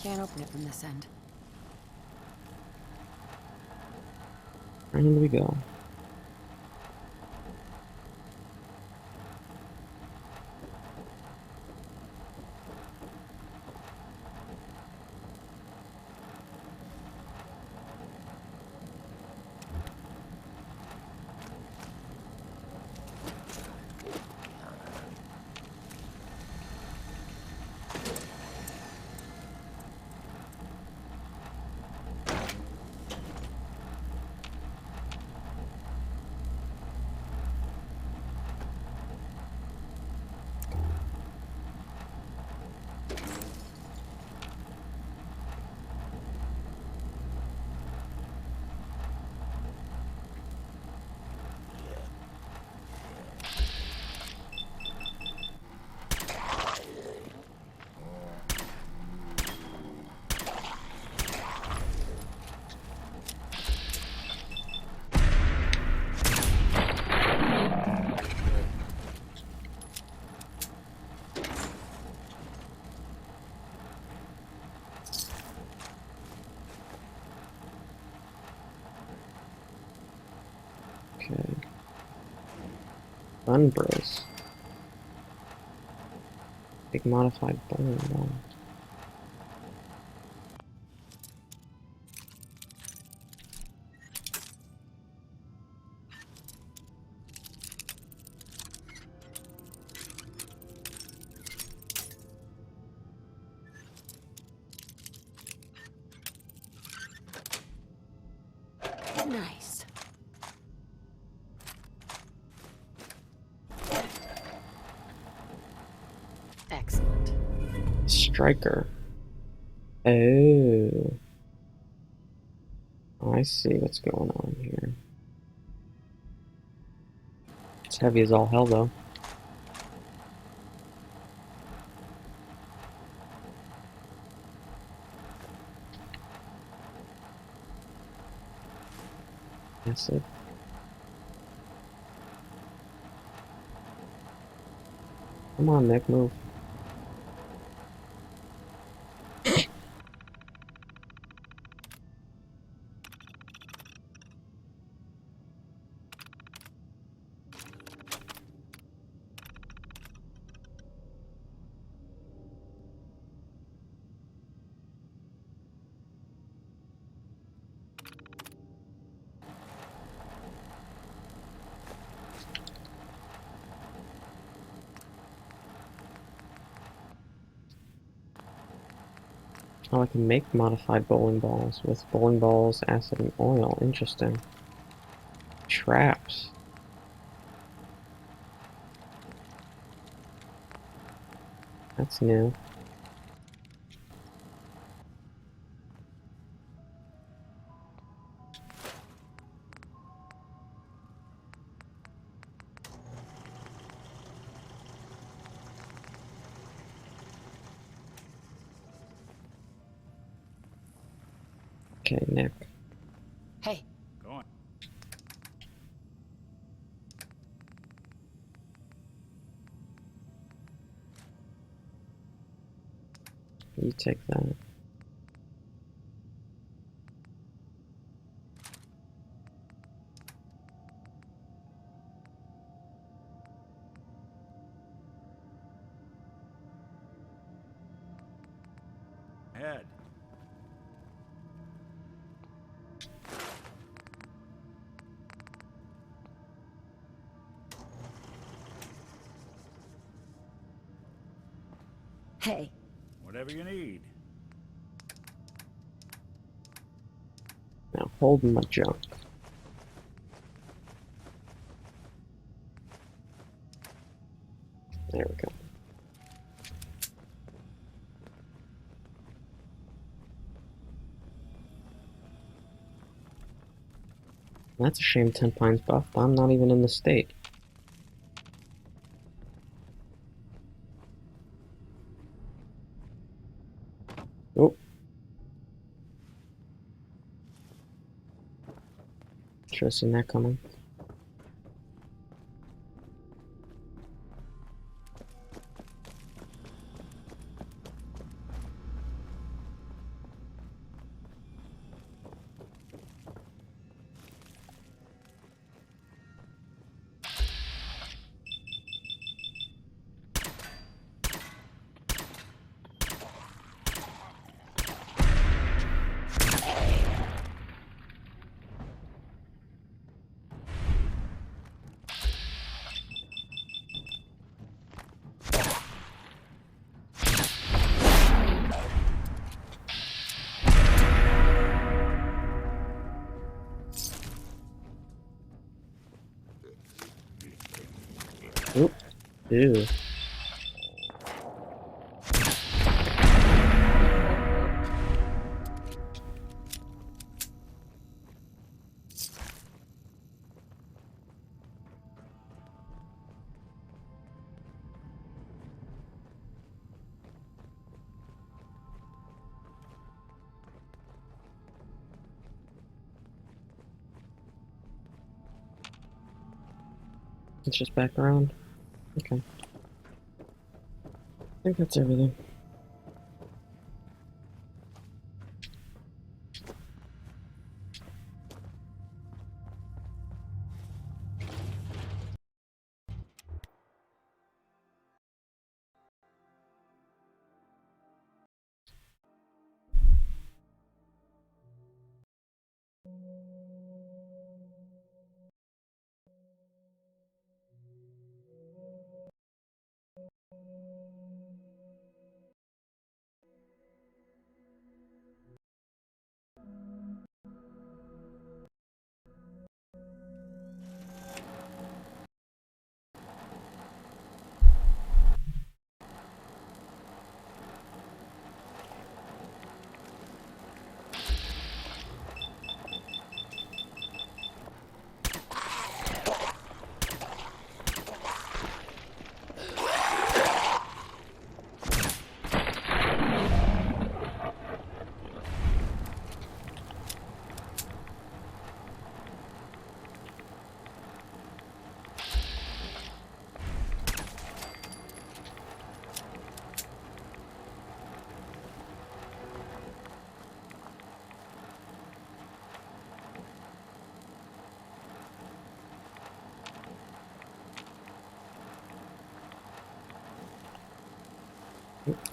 Can't open it from this end. And we go. Okay. Gun Bros. Big modified bowling ball. Nice. Excellent. Striker. Oh. I see what's going on here. It's heavy as all hell, though. acid. Come on, Nick, move. Oh, I can make modified bowling balls with bowling balls, acid, and oil. Interesting. Traps. That's new. Okay, Nick. Hey. Go on. You take that. Head. Hey. Whatever you need. Now hold my junk. There we go. That's a shame 10 Pines buff, but I'm not even in the state. Oh. Should have seen that coming. Oop. Ew. It's just back around. Okay. I think that's everything.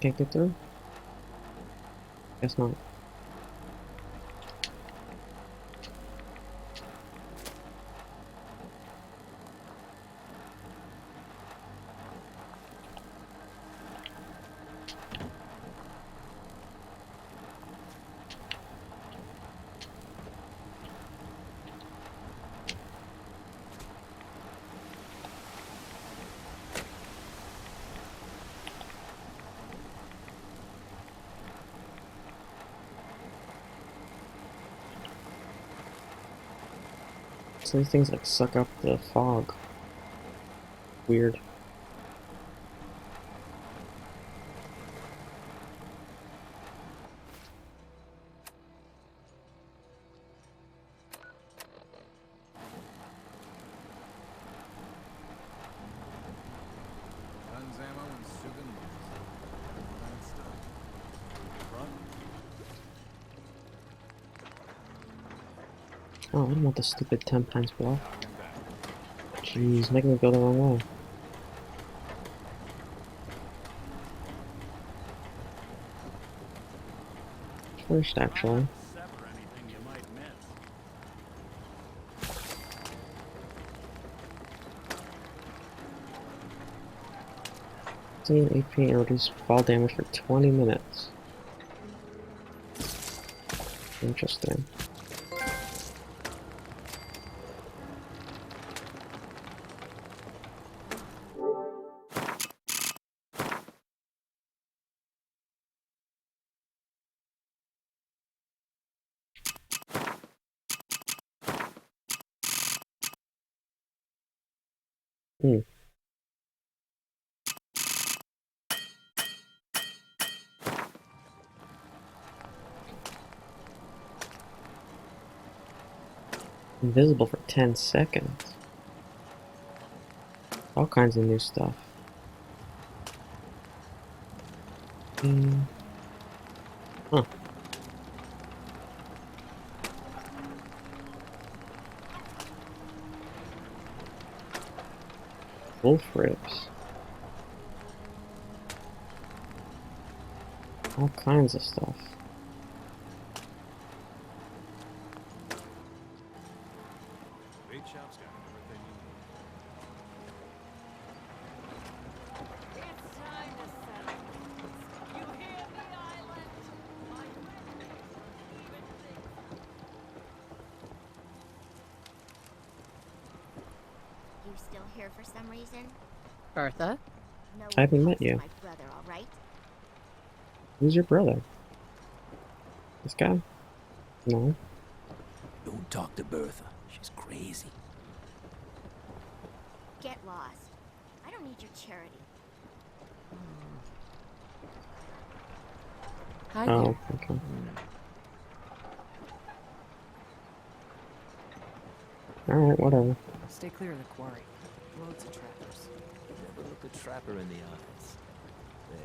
Can't get through? Guess not. So these things like suck up the fog. Weird. Guns, ammo, and souvenirs. Fine stuff. Front? Oh, I don't want the stupid 10 pence block. Jeez, making me go the wrong way. First, actually. Sever anything you might miss. See, HP and reduce fall damage for 20 minutes. Interesting. Hmm. Invisible for 10 seconds. All kinds of new stuff. Huh. Wolf ribs. All kinds of stuff. Bait shop's got everything you need. It's time to settle. You hear me, Island? My even think. You still here for some reason? Bertha? No, I haven't met you. my brother, all right? Who's your brother? This guy? No. Don't talk to Bertha. She's crazy. Get lost. I don't need your charity. Hi Oh, there. okay. Alright, whatever. Stay clear of the quarry. Loads of trappers. Never look a trapper in the eyes. There.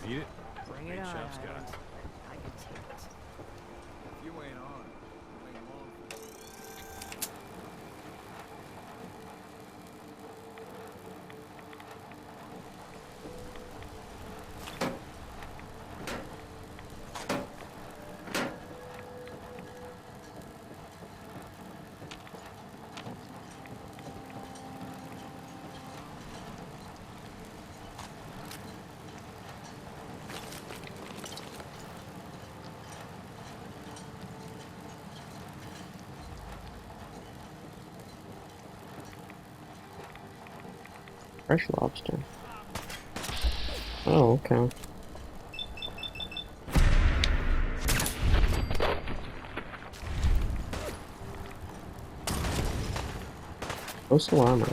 You need it? Bring Bait it on, shop's got Island. it. I can take it. If you ain't on, you ain't long for it. Fresh lobster. Oh, okay. Coastal armor.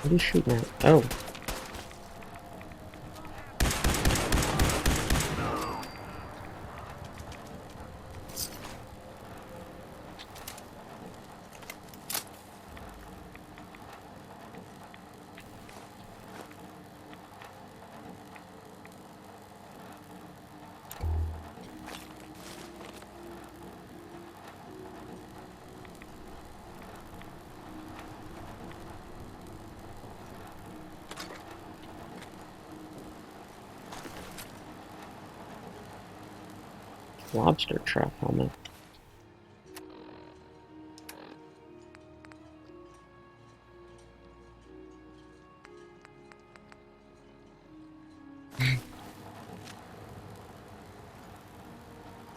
What are you shooting at? Oh. Lobster trap helmet.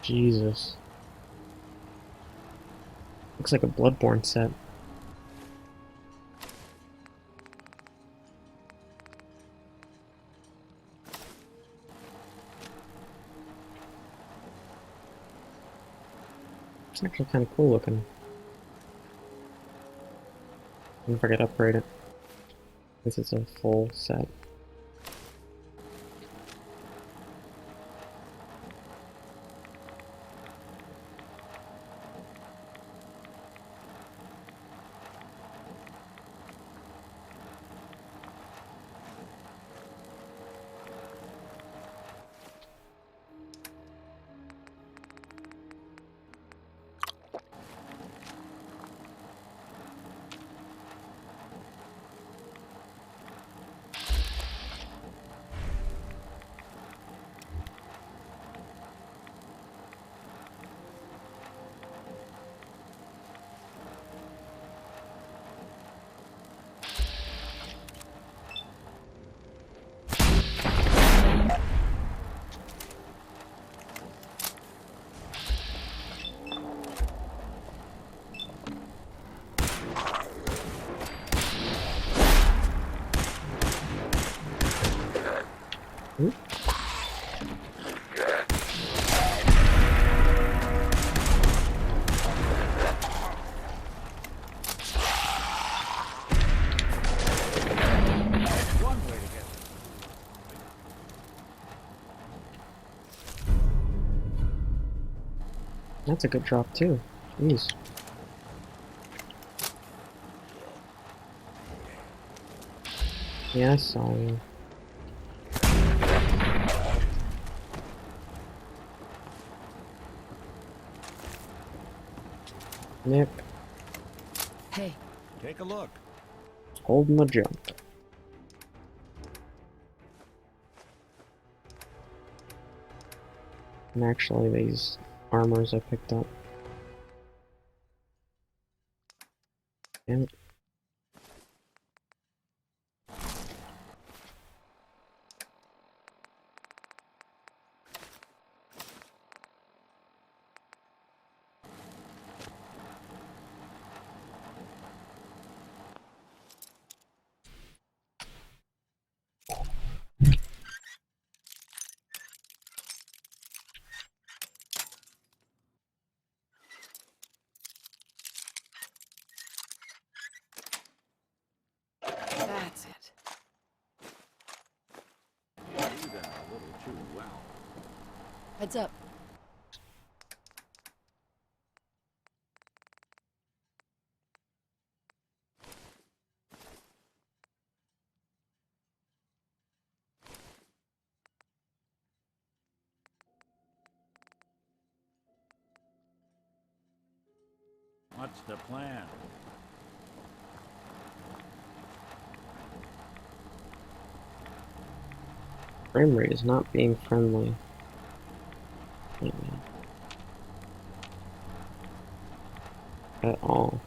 Jesus. Looks like a Bloodborne set. It's actually kind of cool looking. I wonder if I could upgrade it. This is a full set. That's a good drop too. Jeez. Yeah, I saw you. Nick. Hey. Take a look. Hold my jump. And actually, these armors I picked up. Damn it. That's it. You do that a little too well. Heads up. What's the plan? Frame rate is not being friendly. At all.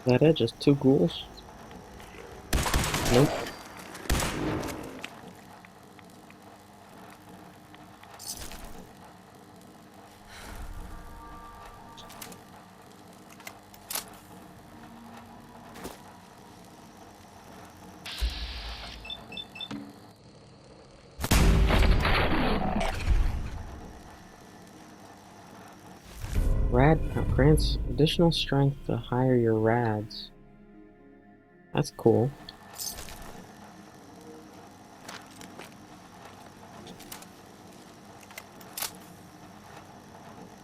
that it? Just two ghouls? Nope. Rad grants additional strength to higher your rads. That's cool.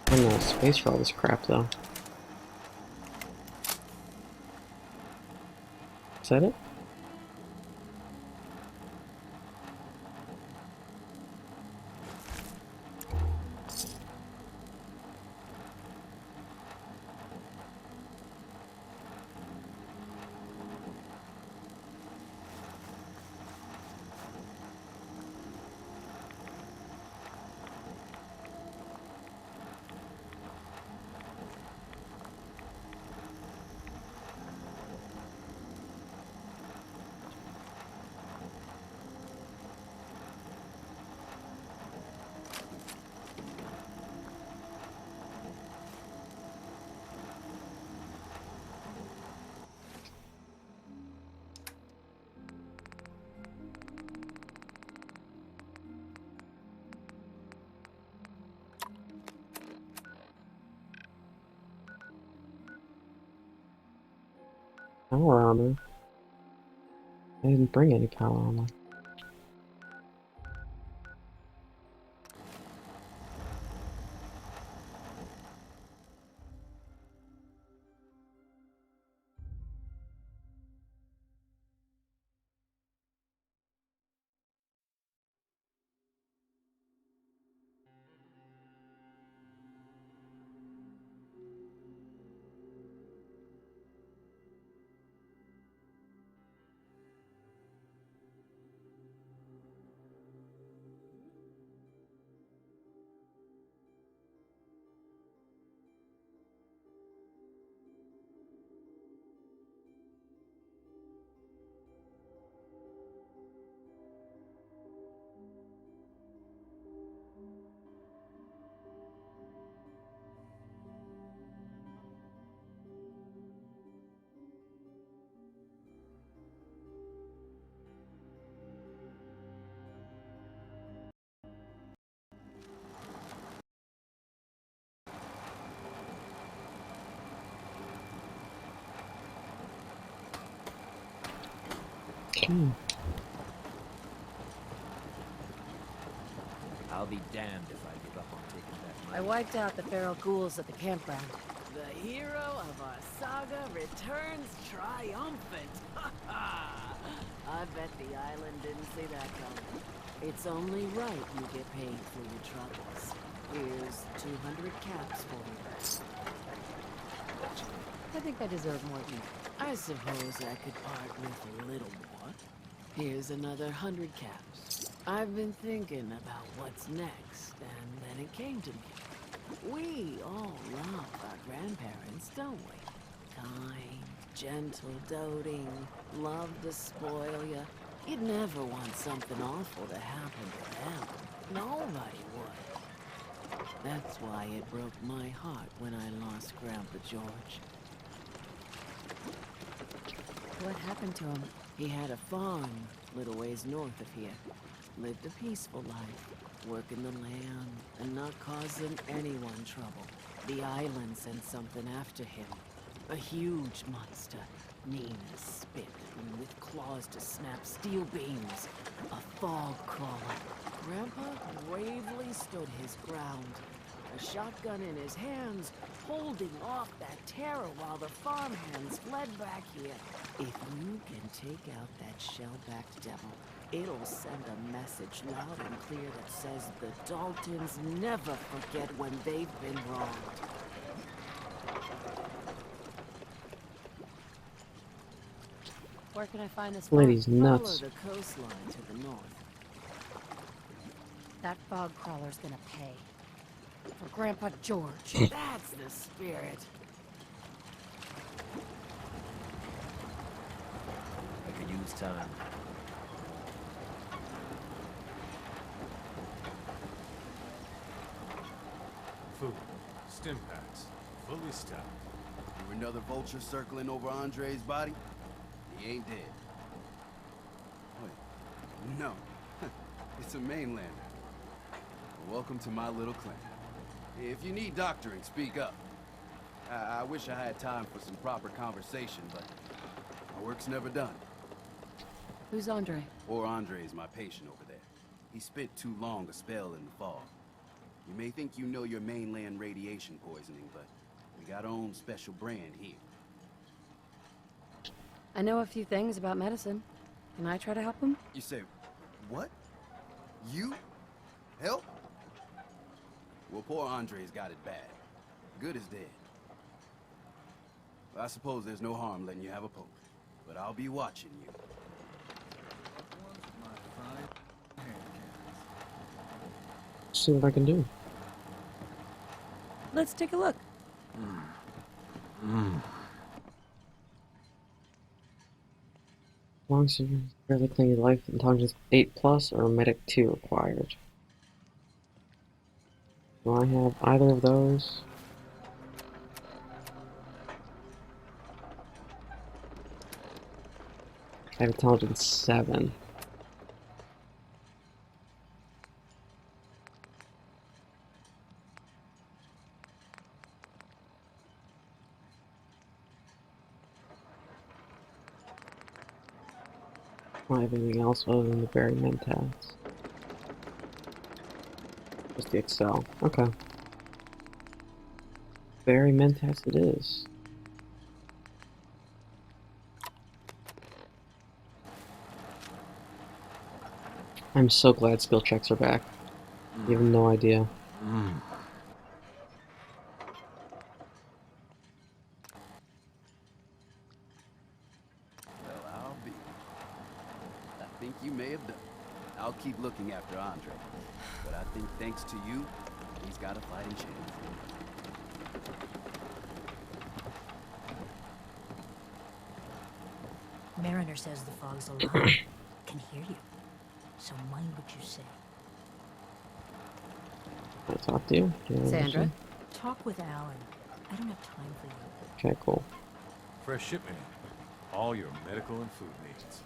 I'm not space for all this crap though. Is that it? Power armor. I didn't bring any power armor. I'll be damned if I give up on taking back my I wiped out the feral ghouls at the campground. The hero of our saga returns triumphant. I bet the island didn't see that coming. It's only right you get paid for your troubles. Here's 200 caps for you. I think I deserve more than that. I suppose I could part with a little more. Here's another 100 caps. I've been thinking about what's next, and then it came to me. We all love our grandparents, don't we? Kind, gentle, doting, love to spoil you. You'd never want something awful to happen to them. Nobody would. That's why it broke my heart when I lost Grandpa George. What happened to him? He had a farm, little ways north of here. Lived a peaceful life, working the land, and not causing anyone trouble. The island sent something after him. A huge monster, mean as spit, and with claws to snap steel beams. A fog crawler. Grandpa bravely stood his ground. A shotgun in his hands, holding off that terror while the farmhands fled back here. If you can take out that shell-backed devil, it'll send a message loud and clear that says the Daltons never forget when they've been wronged. Where can I find this Lady's farm? nuts. Follow the coastline to the north. That fog crawler's gonna pay. For Grandpa George. That's the spirit. James time. Food. Stim packs. Fully stocked. You another vulture circling over Andre's body? He ain't dead. Wait. No. It's a mainlander. Well, welcome to my little clan. If you need doctoring, speak up. I wish I had time for some proper conversation, but my work's never done. Who's Andre? Poor Andre's my patient over there. He spent too long a spell in the fog. You may think you know your mainland radiation poisoning, but we got our own special brand here. I know a few things about medicine. Can I try to help him? You say, what? You? Help? Well, poor Andre's got it bad. Good is dead. I suppose there's no harm letting you have a poke, but I'll be watching you. See what I can do. Let's take a look. Long severe, fairly clean life intelligence 8+ or medic 2 required. Do I have either of those? I have intelligence 7. I don't have anything else other than the Barry Mentats. Just the Excel. Okay. Barry Mentats it is. I'm so glad skill checks are back. You have no idea. Well, I'll be. I think you may have done. I'll keep looking after Andre. But I think thanks to you, he's got a fighting chance. Mariner says the fog's alive. Can hear you. So mind what you say. Can I talk to you? Do you have Sandra? anything? Talk with Alan. I don't have time for you. Okay, cool. Fresh shipment. All your medical and food needs.